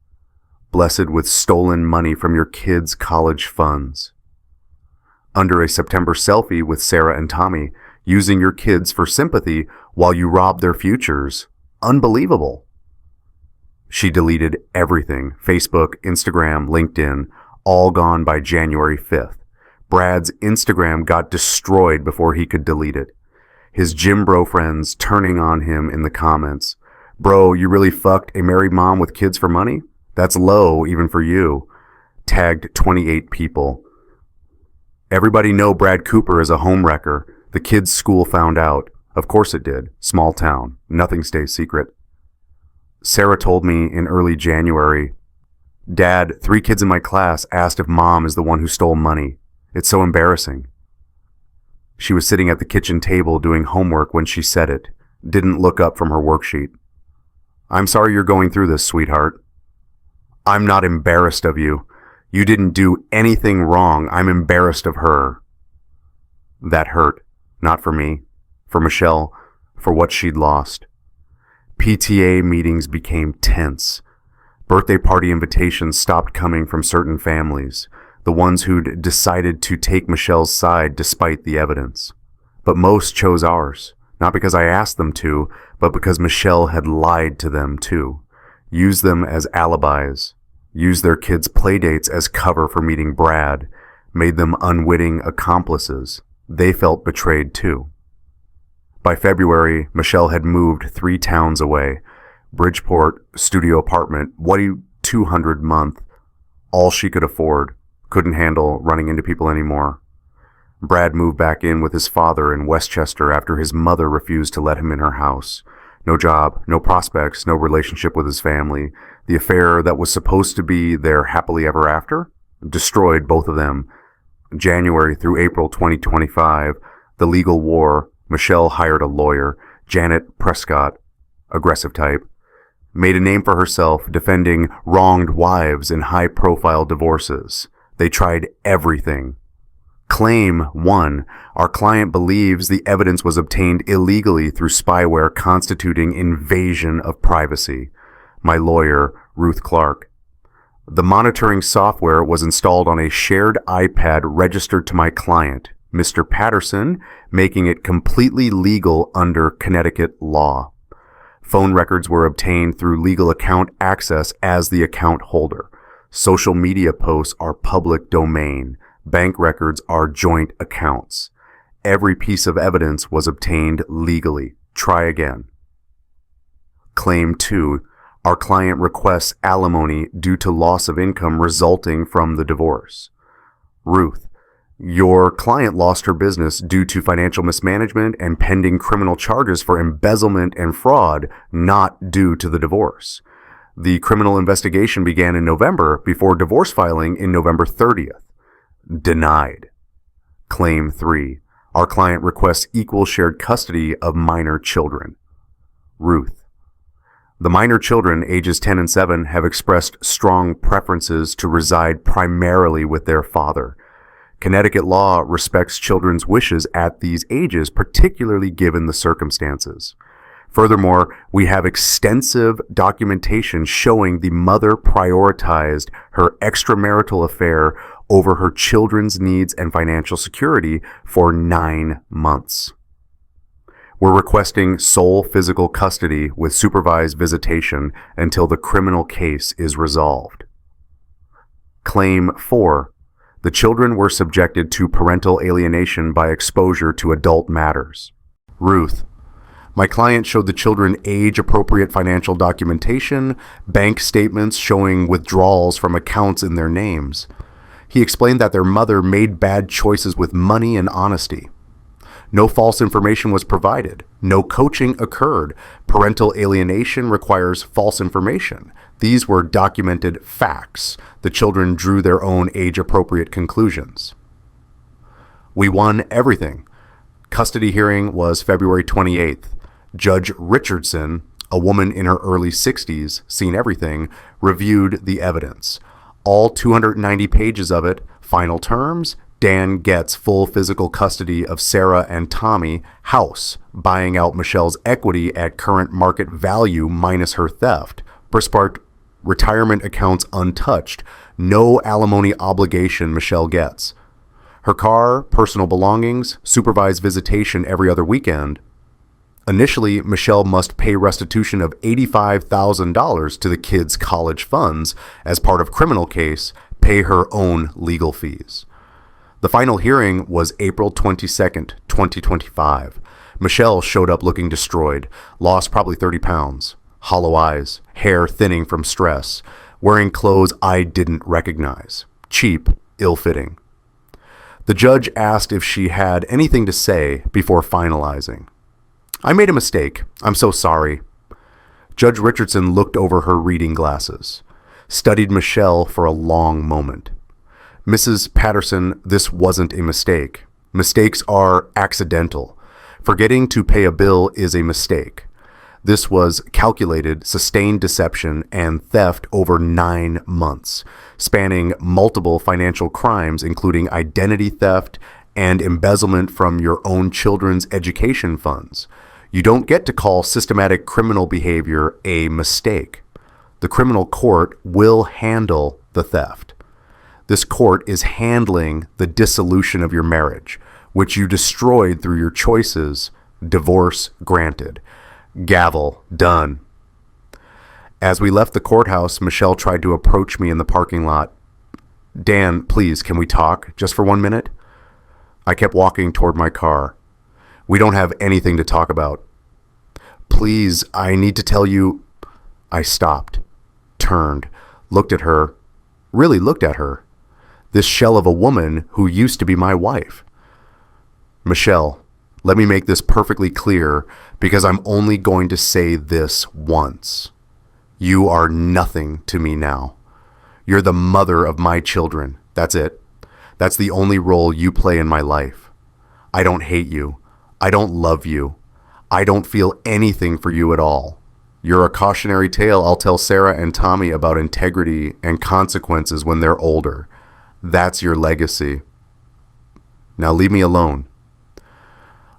blessed with stolen money from your kids' college funds. Under a September selfie with Sarah and Tommy, using your kids for sympathy while you rob their futures. Unbelievable. She deleted everything, Facebook, Instagram, LinkedIn, all gone by January 5th. Brad's Instagram got destroyed before he could delete it. his gym bro friends turning on him in the comments. Bro, you really fucked a married mom with kids for money? That's low even for you. Tagged 28 people. Everybody know Brad Cooper is a homewrecker. The kids' school found out. Of course it did. Small town. Nothing stays secret. Sarah told me in early January, Dad, 3 kids in my class asked if Mom is the one who stole money. It's so embarrassing. She was sitting at the kitchen table doing homework when she said it. Didn't look up from her worksheet. I'm sorry you're going through this, sweetheart. I'm not embarrassed of you. You didn't do anything wrong. I'm embarrassed of her. That hurt. Not for me. For Michelle. For what she'd lost. PTA meetings became tense. Birthday party invitations stopped coming from certain families, the ones who'd decided to take Michelle's side despite the evidence. But most chose ours, not because I asked them to, but because Michelle had lied to them too, used them as alibis, used their kids' playdates as cover for meeting Brad, made them unwitting accomplices. They felt betrayed too. By February, Michelle had moved 3 towns away. Bridgeport, studio apartment, $200 a month. All she could afford. Couldn't handle running into people anymore. Brad moved back in with his father in Westchester after his mother refused to let him in her house. No job, no prospects, no relationship with his family. The affair that was supposed to be their happily ever after destroyed both of them. January through April 2025, the legal war. Michelle hired a lawyer, Janet Prescott, aggressive type, made a name for herself defending wronged wives in high-profile divorces. They tried everything. Claim 1. Our client believes the evidence was obtained illegally through spyware constituting invasion of privacy. My lawyer, Ruth Clark. The monitoring software was installed on a shared iPad registered to my client, Mr. Patterson, making it completely legal under Connecticut law. Phone records were obtained through legal account access as the account holder. Social media posts are public domain. Bank records are joint accounts. Every piece of evidence was obtained legally. Try again. Claim 2. Our client requests alimony due to loss of income resulting from the divorce. Ruth. Your client lost her business due to financial mismanagement and pending criminal charges for embezzlement and fraud, not due to the divorce. The criminal investigation began in November before divorce filing in November 30th. Denied. Claim 3. Our client requests equal shared custody of minor children. Ruth. The minor children, ages 10 and 7, have expressed strong preferences to reside primarily with their father. Connecticut law respects children's wishes at these ages, particularly given the circumstances. Furthermore, we have extensive documentation showing the mother prioritized her extramarital affair over her children's needs and financial security for 9 months. We're requesting sole physical custody with supervised visitation until the criminal case is resolved. Claim 4. The children were subjected to parental alienation by exposure to adult matters. Ruth. My client showed the children age-appropriate financial documentation, bank statements showing withdrawals from accounts in their names. He explained that their mother made bad choices with money and honesty. No false information was provided. No coaching occurred. Parental alienation requires false information. These were documented facts. The children drew their own age-appropriate conclusions. We won everything. Custody hearing was February 28th. Judge Richardson, a woman in her early 60s, seen everything, reviewed the evidence. All 290 pages of it, final terms, Dan gets full physical custody of Sarah and Tommy, house, buying out Michelle's equity at current market value minus her theft. Brisbart retirement accounts untouched. No alimony obligation Michelle gets. Her car, personal belongings, supervised visitation every other weekend. Initially, Michelle must pay restitution of $85,000 to the kids' college funds. As part of criminal case, pay her own legal fees. The final hearing was April 22nd, 2025. Michelle showed up looking destroyed, lost probably 30 pounds, hollow eyes, hair thinning from stress, wearing clothes I didn't recognize, cheap, ill-fitting. The judge asked if she had anything to say before finalizing. "I made a mistake. I'm so sorry." Judge Richardson looked over her reading glasses, studied Michelle for a long moment. "Mrs. Patterson, this wasn't a mistake. Mistakes are accidental. Forgetting to pay a bill is a mistake. This was calculated, sustained deception, and theft over 9 months, spanning multiple financial crimes, including identity theft and embezzlement from your own children's education funds. You don't get to call systematic criminal behavior a mistake. The criminal court will handle the theft. This court is handling the dissolution of your marriage, which you destroyed through your choices. Divorce granted. Gavel, done." As we left the courthouse, Michelle tried to approach me in the parking lot. "Dan, please, can we talk just for 1 minute?" I kept walking toward my car. "We don't have anything to talk about." "Please, I need to tell you." I stopped, turned, looked at her, really looked at her. This shell of a woman who used to be my wife. "Michelle, let me make this perfectly clear because I'm only going to say this once. You are nothing to me now. You're the mother of my children. That's it. That's the only role you play in my life. I don't hate you. I don't love you. I don't feel anything for you at all. You're a cautionary tale I'll tell Sarah and Tommy about integrity and consequences when they're older. That's your legacy. Now leave me alone."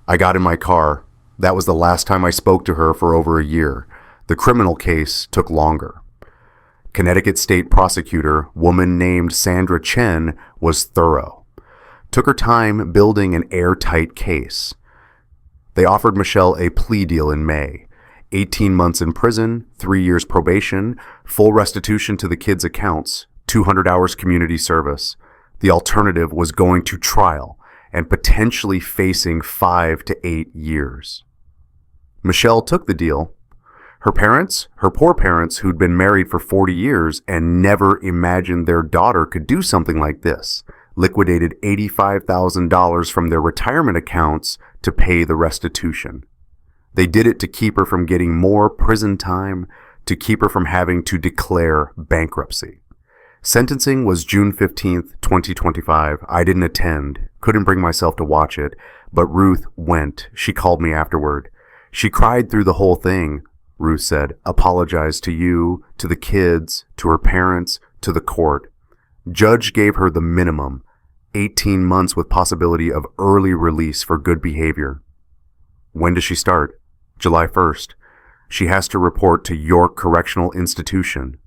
I got in my car. That was the last time I spoke to her for over a year. The criminal case took longer. Connecticut State Prosecutor, woman named Sandra Chen, was thorough. Took her time building an airtight case. They offered Michelle a plea deal in May. 18 months in prison, 3 years probation, full restitution to the kids' accounts, 200 hours community service. The alternative was going to trial and potentially facing 5 to 8 years. Michelle took the deal. Her parents, her poor parents who'd been married for 40 years and never imagined their daughter could do something like this, liquidated $85,000 from their retirement accounts to pay the restitution. They did it to keep her from getting more prison time, to keep her from having to declare bankruptcy. Sentencing was June 15th, 2025. I didn't attend, couldn't bring myself to watch it, but Ruth went. She called me afterward. She cried through the whole thing, Ruth said, apologized to you, to the kids, to her parents, to the court. Judge gave her the minimum, 18 months with possibility of early release for good behavior. When does she start? July 1st. She has to report to York Correctional Institution.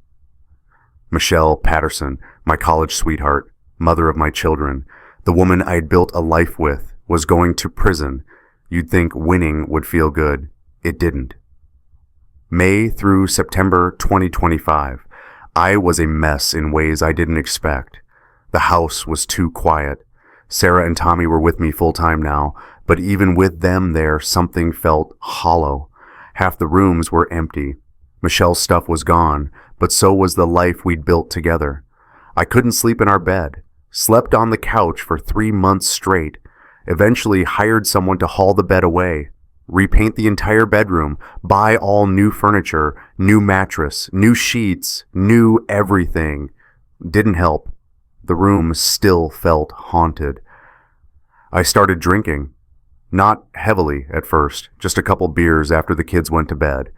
Michelle Patterson, my college sweetheart, mother of my children, the woman I'd built a life with, was going to prison. You'd think winning would feel good. It didn't. May through September 2025, I was a mess in ways I didn't expect. The house was too quiet. Sarah and Tommy were with me full-time now, but even with them there, something felt hollow. Half the rooms were empty. Michelle's stuff was gone, but so was the life we'd built together. I couldn't sleep in our bed. Slept on the couch for 3 months straight. Eventually hired someone to haul the bed away, repaint the entire bedroom, buy all new furniture, new mattress, new sheets, new everything. Didn't help. The room still felt haunted. I started drinking. Not heavily at first, just a couple beers after the kids went to bed.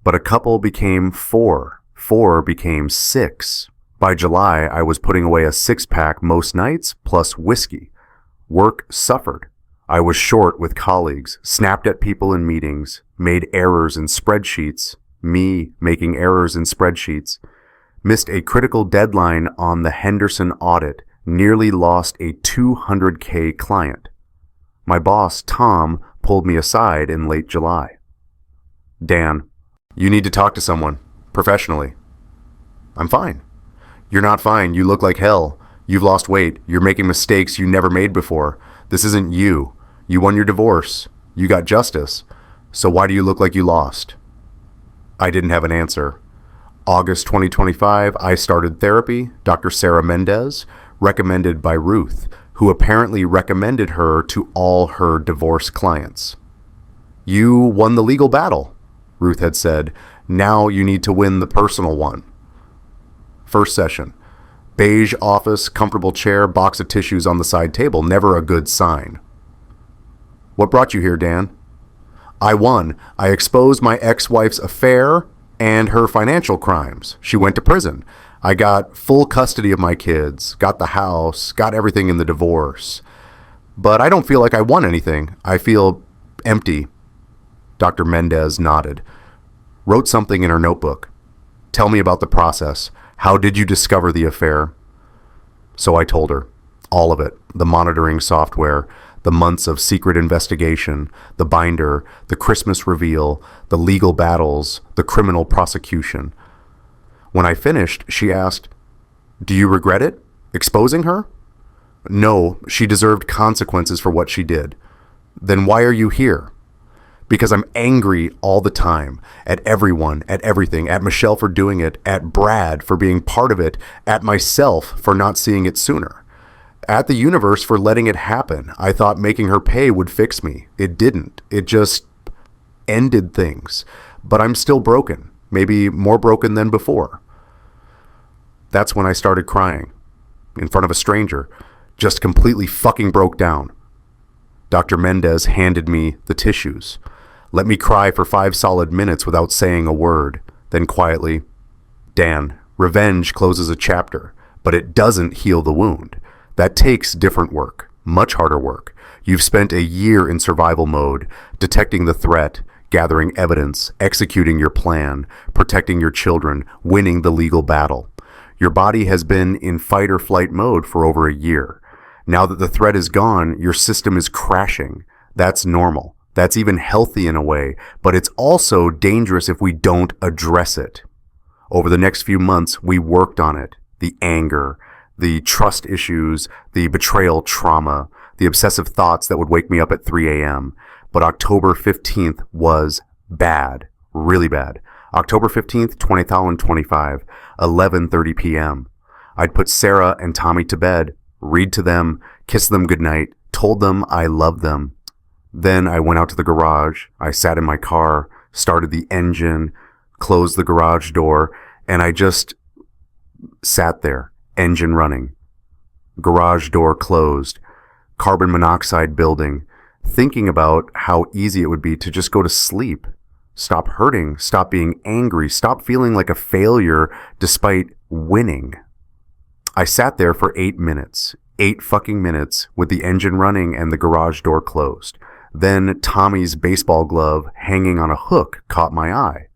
But a couple became 4. 4 became 6. By July, I was putting away a 6-pack most nights, plus whiskey. Work suffered. I was short with colleagues, snapped at people in meetings, made errors in spreadsheets, me making errors in spreadsheets, missed a critical deadline on the Henderson audit, nearly lost a $200K client. My boss, Tom, pulled me aside in late July. Dan, you need to talk to someone, professionally. I'm fine. You're not fine. You look like hell. You've lost weight. You're making mistakes you never made before. This isn't you. You won your divorce. You got justice. So why do you look like you lost? I didn't have an answer. August 2025, I started therapy. Dr. Sarah Mendez, recommended by Ruth, who apparently recommended her to all her divorce clients. You won the legal battle, Ruth had said. Now you need to win the personal one. First session. Beige office, comfortable chair, box of tissues on the side table. Never a good sign. What brought you here, Dan? I won. I exposed my ex-wife's affair and her financial crimes. She went to prison. I got full custody of my kids, got the house, got everything in the divorce. But I don't feel like I won anything. I feel empty. Dr. Mendez nodded. Wrote something in her notebook. Tell me about the process. How did you discover the affair? So I told her. All of it. The monitoring software, the months of secret investigation, the binder, the Christmas reveal, the legal battles, the criminal prosecution. When I finished, she asked, "Do you regret it? Exposing her?" No, she deserved consequences for what she did. Then why are you here? Because I'm angry all the time, at everyone, at everything, at Michelle for doing it, at Brad for being part of it, at myself for not seeing it sooner. At the universe for letting it happen. I thought making her pay would fix me. It didn't. It just ended things. But I'm still broken. Maybe more broken than before. That's when I started crying. In front of a stranger. Just completely fucking broke down. Dr. Mendez handed me the tissues. Let me cry for 5 solid minutes without saying a word. Then quietly, Dan, revenge closes a chapter, but it doesn't heal the wound. That takes different work, much harder work. You've spent a year in survival mode, detecting the threat, gathering evidence, executing your plan, protecting your children, winning the legal battle. Your body has been in fight or flight mode for over a year. Now that the threat is gone, your system is crashing. That's normal. That's even healthy in a way, but it's also dangerous if we don't address it. Over the next few months, we worked on it. The anger, the trust issues, the betrayal trauma, the obsessive thoughts that would wake me up at 3 a.m. But October 15th was bad, really bad. October 15th, 2025, 11:30 p.m. I'd put Sarah and Tommy to bed, read to them, kiss them goodnight, told them I loved them. Then I went out to the garage. I sat in my car, started the engine, closed the garage door, and I just sat there, engine running. Garage door closed, carbon monoxide building, thinking about how easy it would be to just go to sleep. Stop hurting, stop being angry, stop feeling like a failure despite winning. I sat there for 8 minutes, 8 fucking minutes with the engine running and the garage door closed. Then Tommy's baseball glove hanging on a hook caught my eye.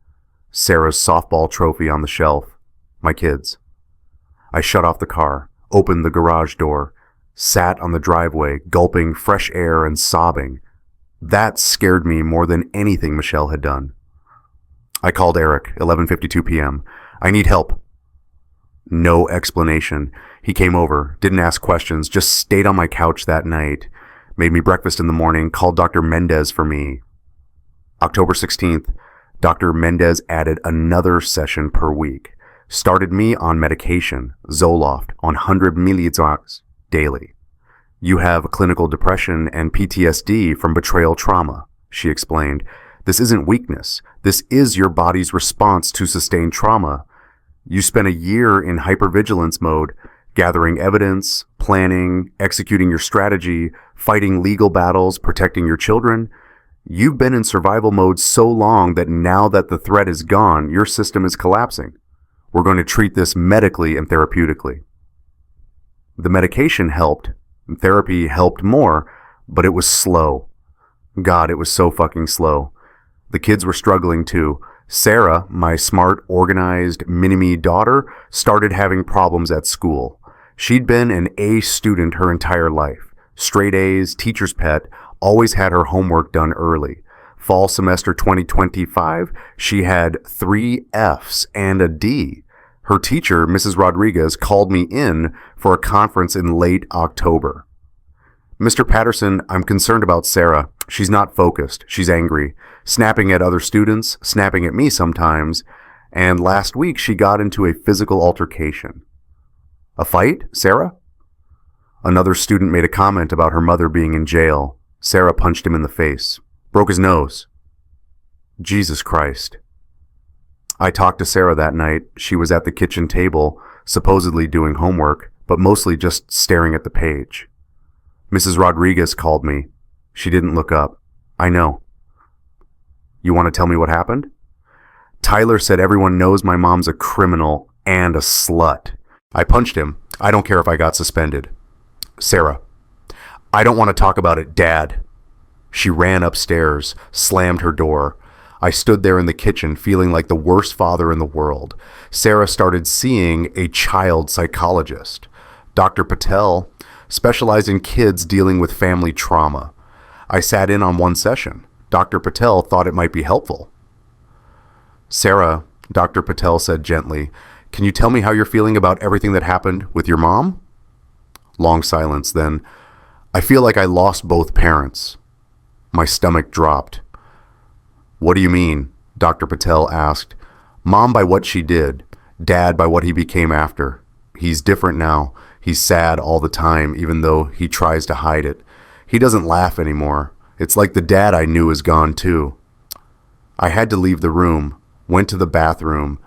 Sarah's softball trophy on the shelf. My kids. I shut off the car, opened the garage door, sat on the driveway, gulping fresh air and sobbing. That scared me more than anything Michelle had done. I called Eric, 11:52 p.m. I need help. No explanation. He came over, didn't ask questions, just stayed on my couch that night, made me breakfast in the morning, called Dr. Mendez for me. October 16th, Dr. Mendez added another session per week. Started me on medication, Zoloft, on 100 milligrams daily. You have clinical depression and PTSD from betrayal trauma, she explained. This isn't weakness. This is your body's response to sustained trauma. You spent a year in hypervigilance mode, gathering evidence, planning, executing your strategy, fighting legal battles, protecting your children. You've been in survival mode so long that now that the threat is gone, your system is collapsing. We're going to treat this medically and therapeutically. The medication helped. Therapy helped more, but it was slow. God, it was so fucking slow. The kids were struggling too. Sarah, my smart, organized, mini-me daughter, started having problems at school. She'd been an A student her entire life. Straight A's, teacher's pet, always had her homework done early. Fall semester 2025, she had 3 F's and a D. Her teacher, Mrs. Rodriguez, called me in for a conference in late October. Mr. Patterson, I'm concerned about Sarah. She's not focused. She's angry, snapping at other students, snapping at me sometimes, and last week she got into a physical altercation. A fight, Sarah? Another student made a comment about her mother being in jail. Sarah punched him in the face. Broke his nose. Jesus Christ. I talked to Sarah that night. She was at the kitchen table, supposedly doing homework, but mostly just staring at the page. Mrs. Rodriguez called me. She didn't look up. I know. You want to tell me what happened? Tyler said everyone knows my mom's a criminal and a slut. I punched him. I don't care if I got suspended. Sarah. I don't want to talk about it, Dad. She ran upstairs, slammed her door. I stood there in the kitchen feeling like the worst father in the world. Sarah started seeing a child psychologist. Dr. Patel specialized in kids dealing with family trauma. I sat in on one session. Dr. Patel thought it might be helpful. Sarah, Dr. Patel said gently, can you tell me how you're feeling about everything that happened with your mom? Long silence, then, I feel like I lost both parents. My stomach dropped. What do you mean? Dr. Patel asked. Mom by what she did, Dad by what he became after. He's different now. He's sad all the time, even though he tries to hide it. He doesn't laugh anymore. It's like the dad I knew is gone too. I had to leave the room, went to the bathroom,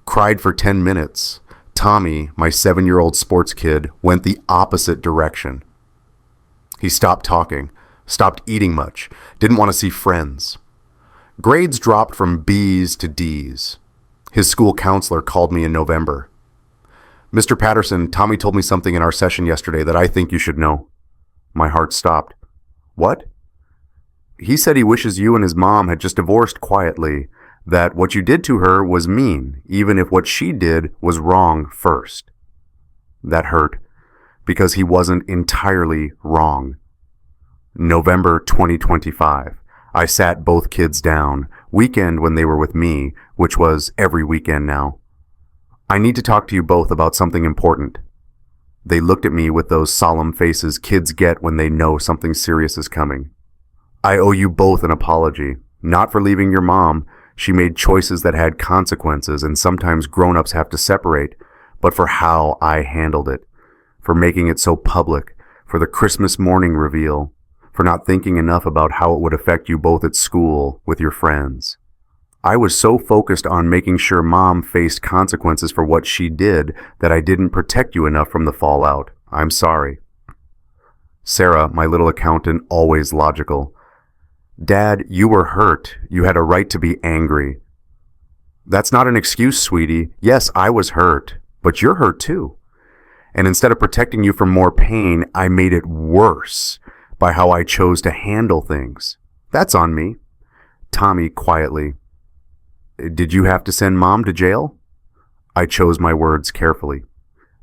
cried for 10 minutes. Tommy, my 7-year-old sports kid, went the opposite direction. He stopped talking, stopped eating much, didn't want to see friends. Grades dropped from B's to D's. His school counselor called me in November. Mr. Patterson, Tommy told me something in our session yesterday that I think you should know. My heart stopped. What? He said he wishes you and his mom had just divorced quietly, that what you did to her was mean, even if what she did was wrong first. That hurt, because he wasn't entirely wrong. November 2025. I sat both kids down, weekend when they were with me, which was every weekend now. I need to talk to you both about something important. They looked at me with those solemn faces kids get when they know something serious is coming. I owe you both an apology, not for leaving your mom. She made choices that had consequences, and sometimes grown-ups have to separate, but for how I handled it, for making it so public, for the Christmas morning reveal, for not thinking enough about how it would affect you both at school with your friends. I was so focused on making sure Mom faced consequences for what she did that I didn't protect you enough from the fallout. I'm sorry. Sarah, my little accountant, always logical. Dad, you were hurt. You had a right to be angry. That's not an excuse, sweetie. Yes, I was hurt, but you're hurt too. And instead of protecting you from more pain, I made it worse by how I chose to handle things. That's on me. Tommy, quietly. Did you have to send Mom to jail? I chose my words carefully.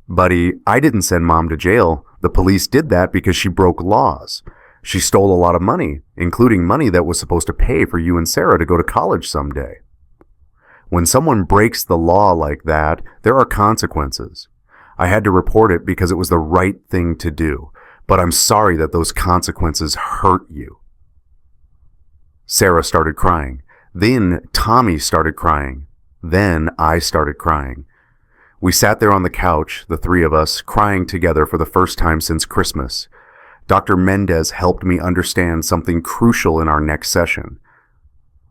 Buddy, I didn't send Mom to jail. The police did that because she broke laws. She stole a lot of money, including money that was supposed to pay for you and Sarah to go to college someday. When someone breaks the law like that, there are consequences. I had to report it because it was the right thing to do, but I'm sorry that those consequences hurt you. Sarah started crying. Then Tommy started crying. Then I started crying. We sat there on the couch, the three of us, crying together for the first time since Christmas. Dr. Mendez helped me understand something crucial in our next session.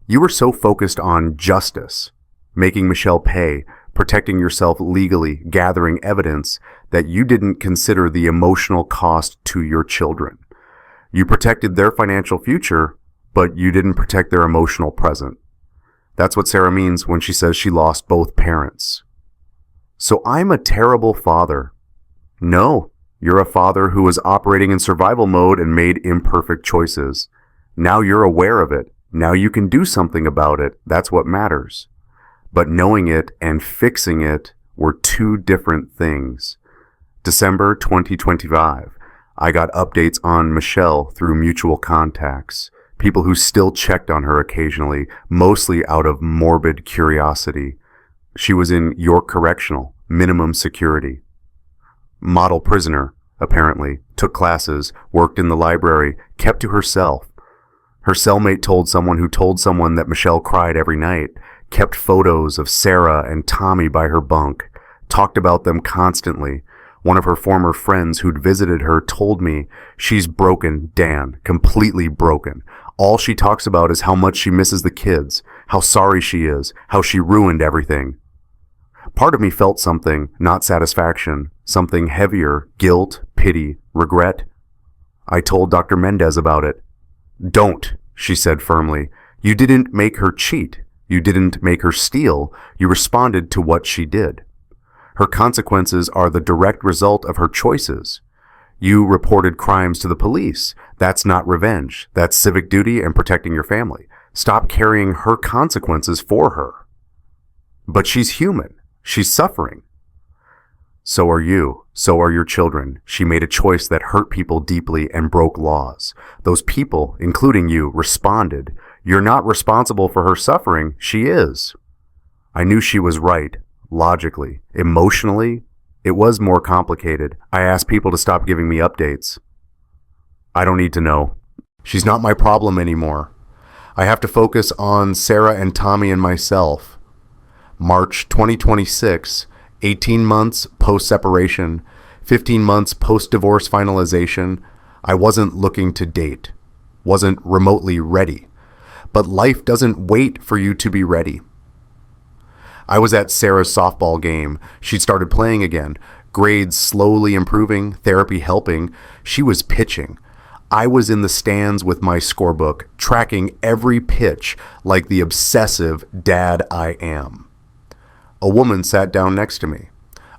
You were so focused on justice, making Michelle pay, protecting yourself legally, gathering evidence, that you didn't consider the emotional cost to your children. You protected their financial future, but you didn't protect their emotional present. That's what Sarah means when she says she lost both parents. So I'm a terrible father. No, you're a father who was operating in survival mode and made imperfect choices. Now you're aware of it. Now you can do something about it. That's what matters. But knowing it and fixing it were two different things. December 2025. I got updates on Michelle through mutual contacts. People who still checked on her occasionally, mostly out of morbid curiosity. She was in York Correctional, minimum security. Model prisoner, apparently, took classes, worked in the library, kept to herself. Her cellmate told someone that Michelle cried every night, kept photos of Sarah and Tommy by her bunk, talked about them constantly. One of her former friends who'd visited her told me, "She's broken, Dan, completely broken. All she talks about is how much she misses the kids, how sorry she is, how she ruined everything." Part of me felt something, not satisfaction, something heavier, guilt, pity, regret. I told Dr. Mendez about it. "Don't," she said firmly. "You didn't make her cheat. You didn't make her steal. You responded to what she did. Her consequences are the direct result of her choices. You reported crimes to the police. That's not revenge. That's civic duty and protecting your family. Stop carrying her consequences for her." "But she's human. She's suffering." "So are you. So are your children. She made a choice that hurt people deeply and broke laws. Those people, including you, responded. You're not responsible for her suffering. She is." I knew she was right. Logically. Emotionally, it was more complicated. I asked people to stop giving me updates. "I don't need to know. She's not my problem anymore. I have to focus on Sarah and Tommy and myself." March 2026, 18 months post-separation, 15 months post-divorce finalization. I wasn't looking to date. Wasn't remotely ready. But life doesn't wait for you to be ready. I was at Sarah's softball game. She'd started playing again. Grades slowly improving, therapy helping. She was pitching. I was in the stands with my scorebook, tracking every pitch like the obsessive dad I am. A woman sat down next to me.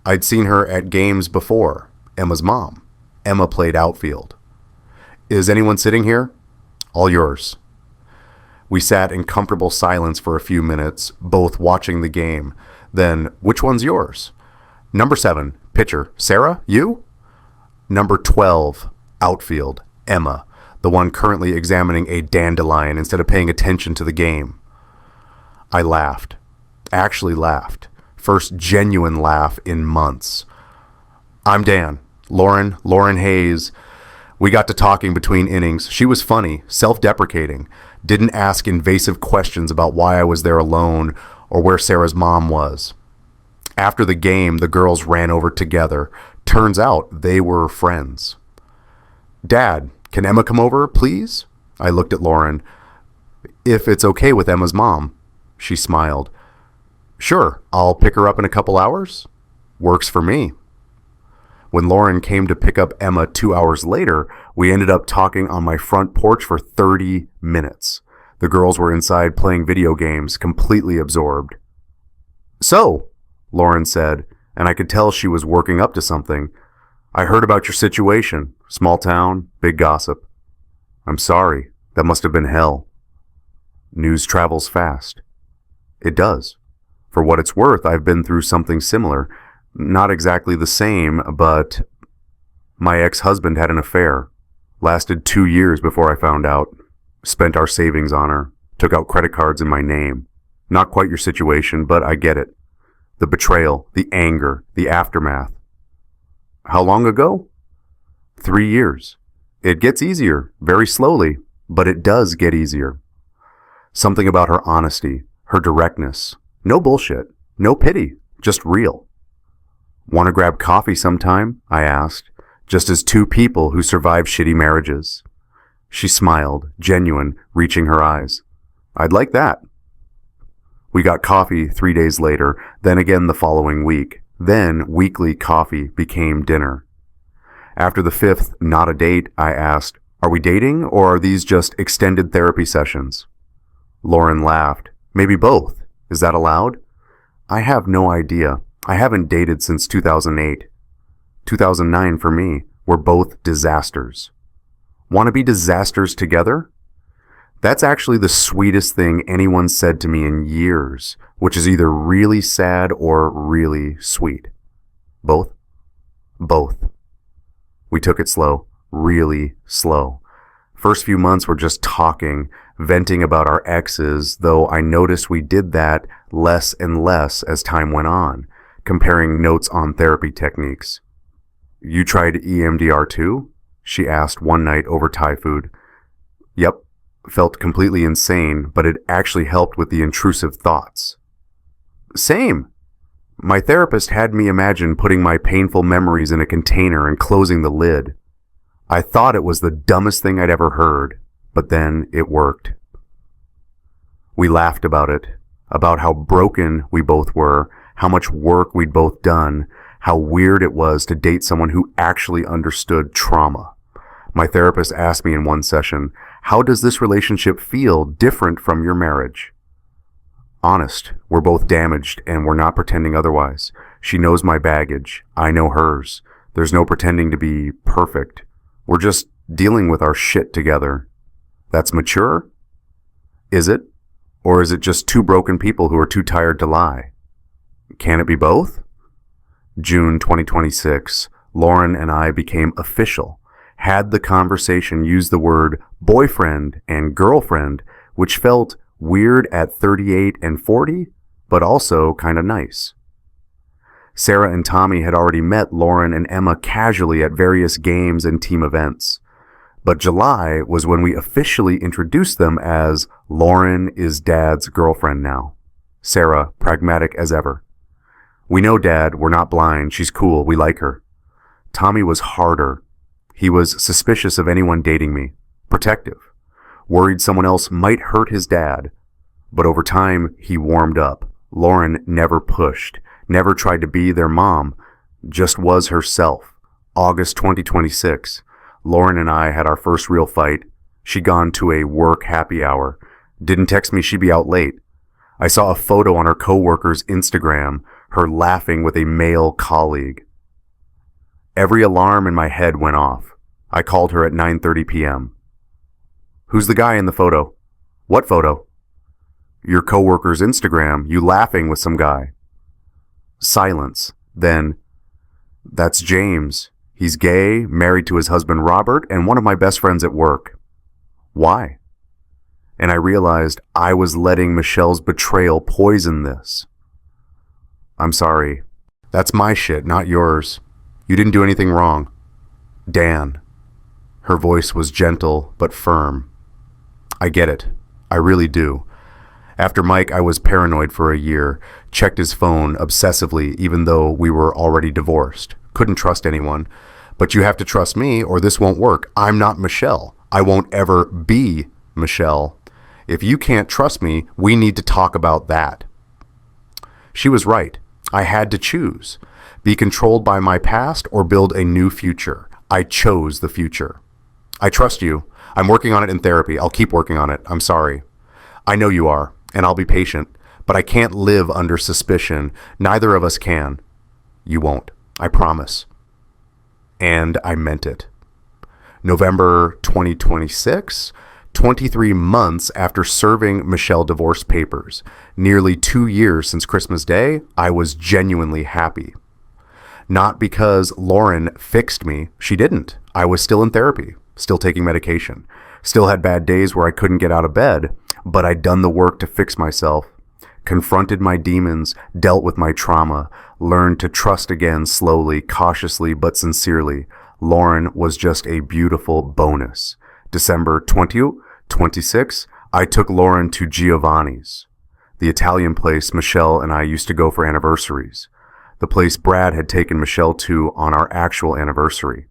I'd seen her at games before. Emma's mom. Emma played outfield. "Is anyone sitting here?" "All yours." We sat in comfortable silence for a few minutes, both watching the game. Then, "Which one's yours?" "Number 7, pitcher. Sarah, you?" "Number 12, outfield. Emma, the one currently examining a dandelion instead of paying attention to the game." I laughed. Actually laughed. First genuine laugh in months. "I'm Dan. Lauren Hayes." We got to talking between innings. She was funny, self-deprecating, didn't ask invasive questions about why I was there alone or where Sarah's mom was. After the game, the girls ran over together. Turns out they were friends. "Dad, can Emma come over, please?" I looked at Lauren. "If it's okay with Emma's mom." She smiled. "Sure, I'll pick her up in a couple hours." "Works for me." When Lauren came to pick up Emma 2 hours later, we ended up talking on my front porch for 30 minutes. The girls were inside playing video games, completely absorbed. "So," Lauren said, and I could tell she was working up to something, "I heard about your situation. Small town, big gossip." "I'm sorry. That must have been hell." News travels fast. It does. For what it's worth, I've been through something similar. Not exactly the same, but my ex-husband had an affair. Lasted 2 years before I found out. Spent our savings on her. Took out credit cards in my name. Not quite your situation, but I get it. The betrayal, the anger, the aftermath. How long ago? 3 years. It gets easier, very slowly, but it does get easier. Something about her honesty, her directness. No bullshit, no pity, just real. "Want to grab coffee sometime?" I asked, just as two people who survived shitty marriages. She smiled, genuine, reaching her eyes. "I'd like that." We got coffee 3 days later, then again the following week. Then weekly coffee became dinner. After the 5th not a date, I asked, "Are we dating or are these just extended therapy sessions?" Lauren laughed. "Maybe both. Is that allowed?" "I have no idea. I haven't dated since 2008. 2009 for me. We're both disasters." "Want to be disasters together?" That's actually the sweetest thing anyone said to me in years, which is either really sad or really sweet. Both? Both. We took it slow, really slow. First few months were just talking, venting about our exes, though I noticed we did that less and less as time went on, comparing notes on therapy techniques. "You tried EMDR too?" she asked one night over Thai food. "Yep. Felt completely insane, but it actually helped with the intrusive thoughts. Same. My therapist had me imagine putting my painful memories in a container and closing the lid. I thought it was the dumbest thing I'd ever heard, but then it worked. We laughed about it, about how broken we both were, how much work we'd both done, how weird it was to date someone who actually understood trauma. My therapist asked me in one session, "How does this relationship feel different from your marriage?" Honest, we're both damaged and we're not pretending otherwise. She knows my baggage. I know hers. There's no pretending to be perfect. We're just dealing with our shit together. That's mature? Is it? Or is it just two broken people who are too tired to lie? Can it be both? June 2026, Lauren and I became official, had the conversation, used the word boyfriend and girlfriend, which felt weird at 38 and 40, but also kind of nice. Sarah and Tommy had already met Lauren and Emma casually at various games and team events. But July was when we officially introduced them as Lauren is Dad's girlfriend now. Sarah, pragmatic as ever. We know Dad, we're not blind, she's cool, we like her. Tommy was harder. He was suspicious of anyone dating me, protective, worried someone else might hurt his dad. But over time, he warmed up. Lauren never pushed, never tried to be their mom, just was herself. August 2026. Lauren and I had our first real fight. She'd gone to a work happy hour. Didn't text me she'd be out late. I saw a photo on her coworker's Instagram, her laughing with a male colleague. Every alarm in my head went off. I called her at 9:30 p.m. "Who's the guy in the photo?" "What photo?" "Your coworker's Instagram, you laughing with some guy." Silence. Then, "That's James. He's gay, married to his husband Robert, and one of my best friends at work." Why? And I realized I was letting Michelle's betrayal poison this. "I'm sorry. That's my shit, not yours. You didn't do anything wrong. Dan." Her voice was gentle but firm. "I get it. I really do. After Mike, I was paranoid for a year, checked his phone obsessively even though we were already divorced. Couldn't trust anyone. But you have to trust me or this won't work. I'm not Michelle. I won't ever be Michelle. If you can't trust me, we need to talk about that." She was right. I had to choose. Be controlled by my past or build a new future. I chose the future. "I trust you. I'm working on it in therapy. I'll keep working on it. I'm sorry." "I know you are, and I'll be patient, but I can't live under suspicion. Neither of us can." "You won't. I promise." And I meant it. November 2026, 23 months after serving Michelle divorce papers, nearly 2 years since Christmas Day, I was genuinely happy. Not because Lauren fixed me. She didn't. I was still in therapy, still taking medication, still had bad days where I couldn't get out of bed, but I'd done the work to fix myself, confronted my demons, dealt with my trauma, learned to trust again slowly, cautiously, but sincerely. Lauren was just a beautiful bonus. December 20th, 26, I took Lauren to Giovanni's, the Italian place Michelle and I used to go for anniversaries, the place Brad had taken Michelle to on our actual anniversary.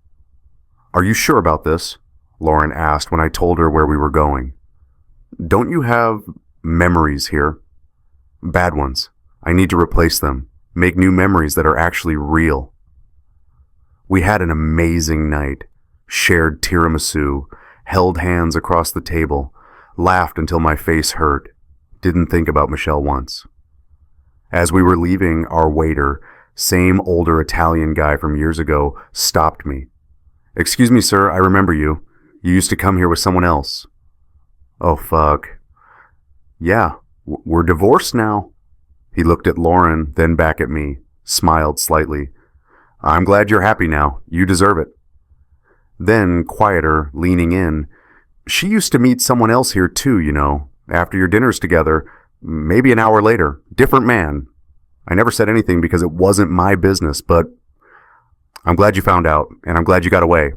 "Are you sure about this?" Lauren asked when I told her where we were going. "Don't you have memories here?" "Bad ones. I need to replace them, make new memories that are actually real." We had an amazing night, shared tiramisu, held hands across the table, laughed until my face hurt, didn't think about Michelle once. As we were leaving, our waiter, same older Italian guy from years ago, stopped me. "Excuse me, sir, I remember you. You used to come here with someone else." "Oh, fuck." "Yeah, we're divorced now." He looked at Lauren, then back at me, smiled slightly. "I'm glad you're happy now. You deserve it." Then, quieter, leaning in, "She used to meet someone else here too, you know, after your dinners together, maybe an hour later. Different man. I never said anything because it wasn't my business, but I'm glad you found out, and I'm glad you got away."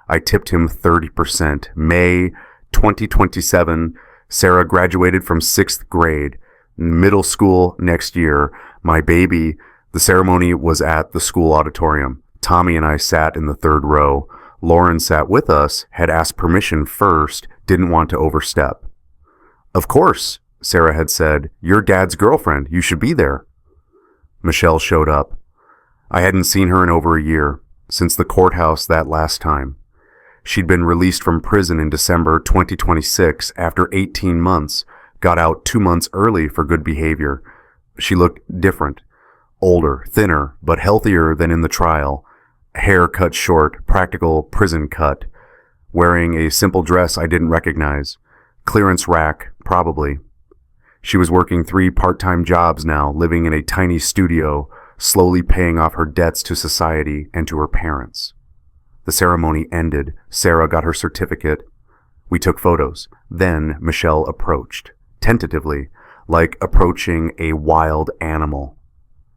I tipped him 30%, May 2027, Sarah graduated from 6th grade. Middle school next year. My baby, the ceremony was at the school auditorium. Tommy and I sat in the 3rd row. Lauren sat with us, had asked permission first, didn't want to overstep. Of course, Sarah had said, "You're Dad's girlfriend. You should be there." Michelle showed up. I hadn't seen her in over a year, since the courthouse that last time. She'd been released from prison in December 2026 after 18 months, got out 2 months early for good behavior. She looked different, older, thinner, but healthier than in the trial. Hair cut short, practical prison cut. Wearing a simple dress I didn't recognize. Clearance rack, probably. She was working 3 part-time jobs now, living in a tiny studio, slowly paying off her debts to society and to her parents. The ceremony ended. Sarah got her certificate. We took photos. Then Michelle approached, tentatively, like approaching a wild animal.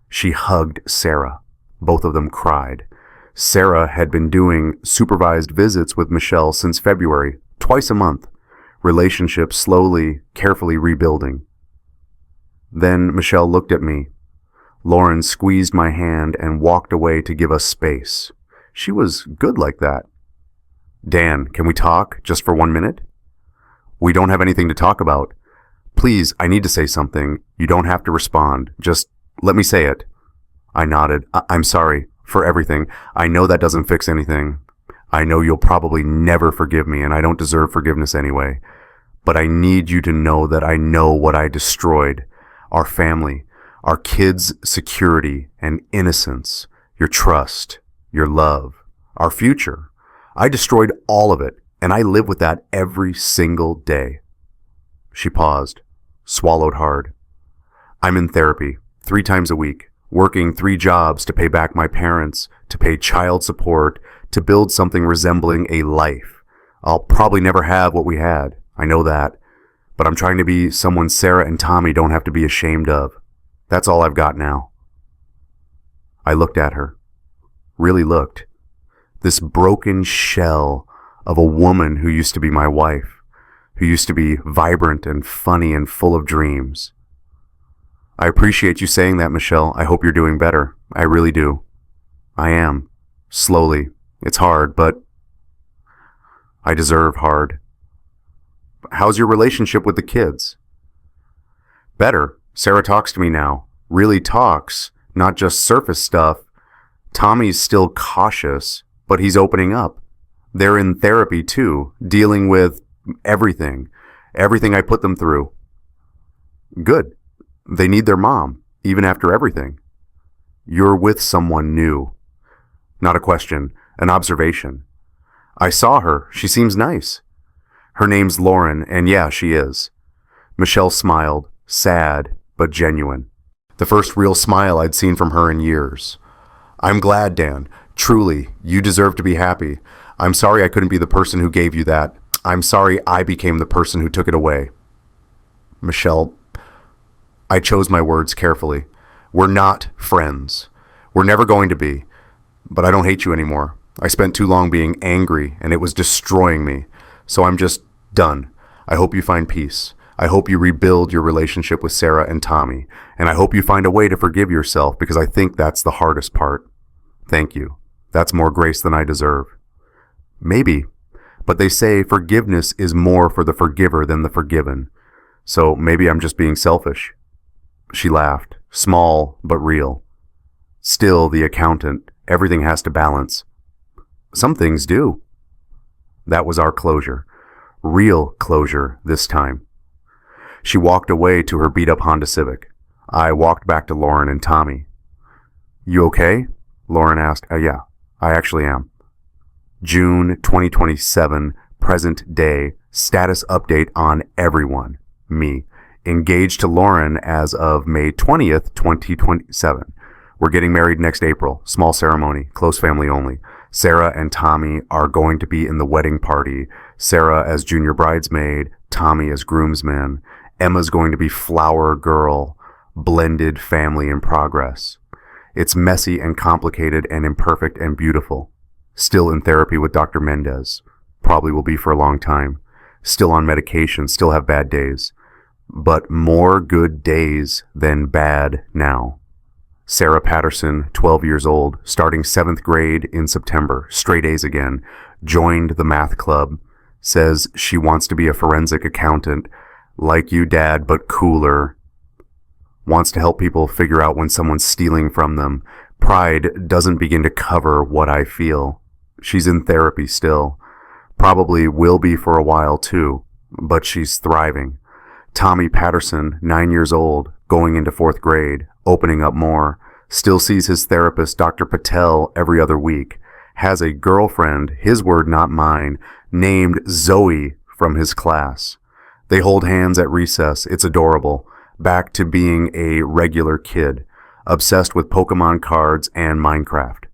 She hugged Sarah. Both of them cried. Sarah had been doing supervised visits with Michelle since February, twice a month. Relationship slowly, carefully rebuilding. Then Michelle looked at me. Lauren squeezed my hand and walked away to give us space. She was good like that. "Dan, can we talk just for 1 minute?" "We don't have anything to talk about. Please, I need to say something. You don't have to respond. Just let me say it." I nodded. I'm sorry for everything. I know that doesn't fix anything. I know you'll probably never forgive me, and I don't deserve forgiveness anyway. But I need you to know that I know what I destroyed. Our family, our kids' security and innocence, your trust, your love, our future. I destroyed all of it, and I live with that every single day. She paused, swallowed hard. I'm in therapy 3 times a week, working 3 jobs to pay back my parents, to pay child support, to build something resembling a life. I'll probably never have what we had. I know that. But I'm trying to be someone Sarah and Tommy don't have to be ashamed of. That's all I've got now. I looked at her. Really looked. This broken shell of a woman who used to be my wife, who used to be vibrant and funny and full of dreams. I appreciate you saying that, Michelle. I hope you're doing better. I really do. I am. Slowly. It's hard, but I deserve hard. How's your relationship with the kids? Better. Sarah talks to me now. Really talks, not just surface stuff. Tommy's still cautious, but he's opening up. They're in therapy too, dealing with everything I put them through. Good. They need their mom, even after everything. You're with someone new. Not a question, an observation. I saw her. She seems nice. Her name's Lauren, and yeah, she is. Michelle smiled, sad, but genuine. The first real smile I'd seen from her in years. I'm glad, Dan. Truly, you deserve to be happy. I'm sorry I couldn't be the person who gave you that. I'm sorry I became the person who took it away. Michelle, I chose my words carefully. We're not friends. We're never going to be. But I don't hate you anymore. I spent too long being angry, and it was destroying me. So I'm just done. I hope you find peace. I hope you rebuild your relationship with Sarah and Tommy. And I hope you find a way to forgive yourself, because I think that's the hardest part. Thank you. That's more grace than I deserve. Maybe. But they say forgiveness is more for the forgiver than the forgiven. So maybe I'm just being selfish. She laughed. Small, but real. Still the accountant. Everything has to balance. Some things do. That was our closure. Real closure this time. She walked away to her beat-up Honda Civic. I walked back to Lauren and Tommy. You okay? Lauren asked. Yeah, I actually am. June 2027, present day, status update on everyone. Me. Engaged to Lauren as of May 20th, 2027. We're getting married next April. Small ceremony. Close family only. Sarah and Tommy are going to be in the wedding party. Sarah as junior bridesmaid. Tommy as groomsman. Emma's going to be flower girl. Blended family in progress. It's messy and complicated and imperfect and beautiful. Still in therapy with Dr. Mendez. Probably will be for a long time. still on medication, still have bad days, but more good days than bad now. Sarah Patterson, 12 years old, starting 7th grade in September, straight A's again, joined the math club, says she wants to be a forensic accountant, like you, Dad, but cooler. Wants to help people figure out when someone's stealing from them. Pride doesn't begin to cover what I feel. She's in therapy still. Probably will be for a while too, but she's thriving. Tommy Patterson, 9 years old, going into 4th grade, opening up more, still sees his therapist, Dr. Patel, every other week, has a girlfriend, his word not mine, named Zoe from his class. They hold hands at recess. It's adorable. Back to being a regular kid, obsessed with Pokemon cards and Minecraft.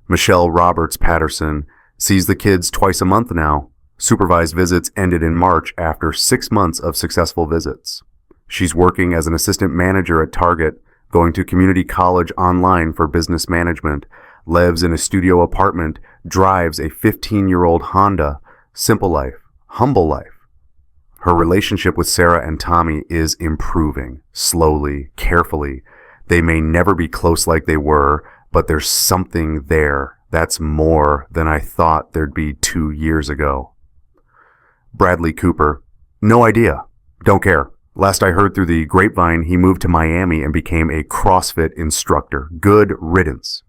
Michelle Roberts Patterson sees the kids twice a month now. Supervised visits ended in March after 6 months of successful visits. She's working as an assistant manager at Target, going to community college online for business management, lives in a studio apartment, drives a 15-year-old Honda. Simple life, humble life. Her relationship with Sarah and Tommy is improving, slowly, carefully. They may never be close like they were, but there's something there that's more than I thought there'd be 2 years ago. Bradley Cooper, no idea, don't care. Last I heard through the grapevine, he moved to Miami and became a CrossFit instructor. Good riddance.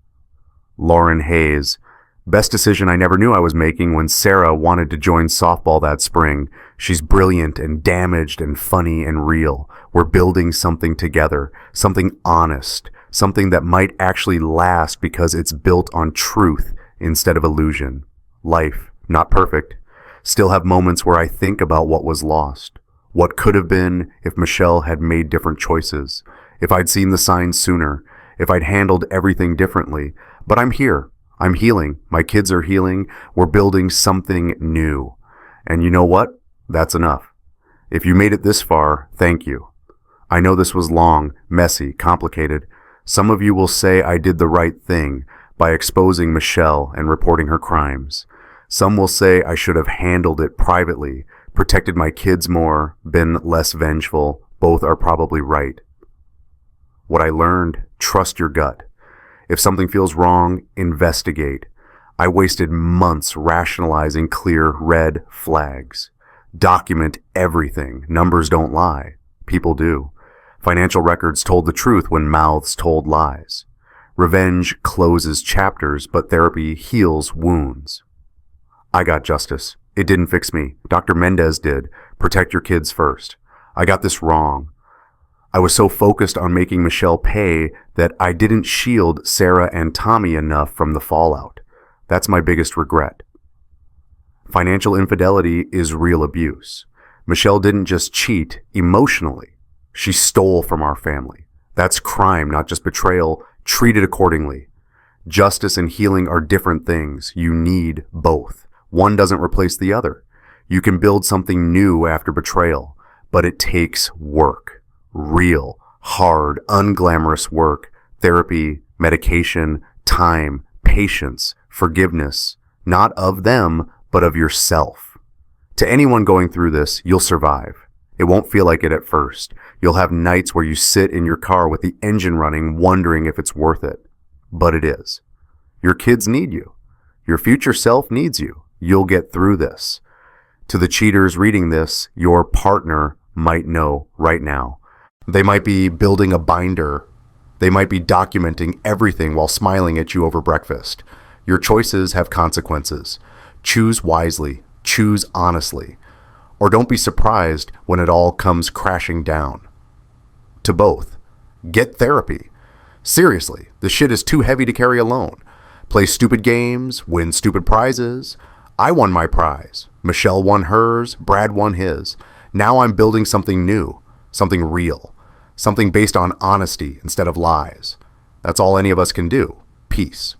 Lauren Hayes, best decision I never knew I was making when Sarah wanted to join softball that spring. She's brilliant and damaged and funny and real. We're building something together, something honest, something that might actually last because it's built on truth instead of illusion. Life, not perfect. Still have moments where I think about what was lost. What could have been if Michelle had made different choices, if I'd seen the signs sooner, if I'd handled everything differently. But I'm here. I'm healing. My kids are healing. We're building something new. And you know what? That's enough. If you made it this far, thank you. I know this was long, messy, complicated. Some of you will say I did the right thing by exposing Michelle and reporting her crimes. Some will say I should have handled it privately, protected my kids more, been less vengeful. Both are probably right. What I learned, trust your gut. If something feels wrong, investigate. I wasted months rationalizing clear red flags. Document everything. Numbers don't lie. People do. Financial records told the truth when mouths told lies. Revenge closes chapters, but therapy heals wounds. I got justice. It didn't fix me. Dr. Mendez did. Protect your kids first. I got this wrong. I was so focused on making Michelle pay that I didn't shield Sarah and Tommy enough from the fallout. That's my biggest regret. Financial infidelity is real abuse. Michelle didn't just cheat emotionally. She stole from our family. That's crime, not just betrayal. Treat it accordingly. Justice and healing are different things. You need both. One doesn't replace the other. You can build something new after betrayal, but it takes work. Real, hard, unglamorous work. Therapy, medication, time, patience, forgiveness. Not of them, but of yourself. To anyone going through this, you'll survive. It won't feel like it at first. You'll have nights where you sit in your car with the engine running, wondering if it's worth it. But it is. Your kids need you. Your future self needs you. You'll get through this. To the cheaters reading this, your partner might know right now. They might be building a binder. They might be documenting everything while smiling at you over breakfast. Your choices have consequences. Choose wisely. Choose honestly. Or don't be surprised when it all comes crashing down. To both, get therapy. Seriously, the shit is too heavy to carry alone. Play stupid games, win stupid prizes. I won my prize. Michelle won hers. Brad won his. Now I'm building something new, something real, something based on honesty instead of lies. That's all any of us can do. Peace.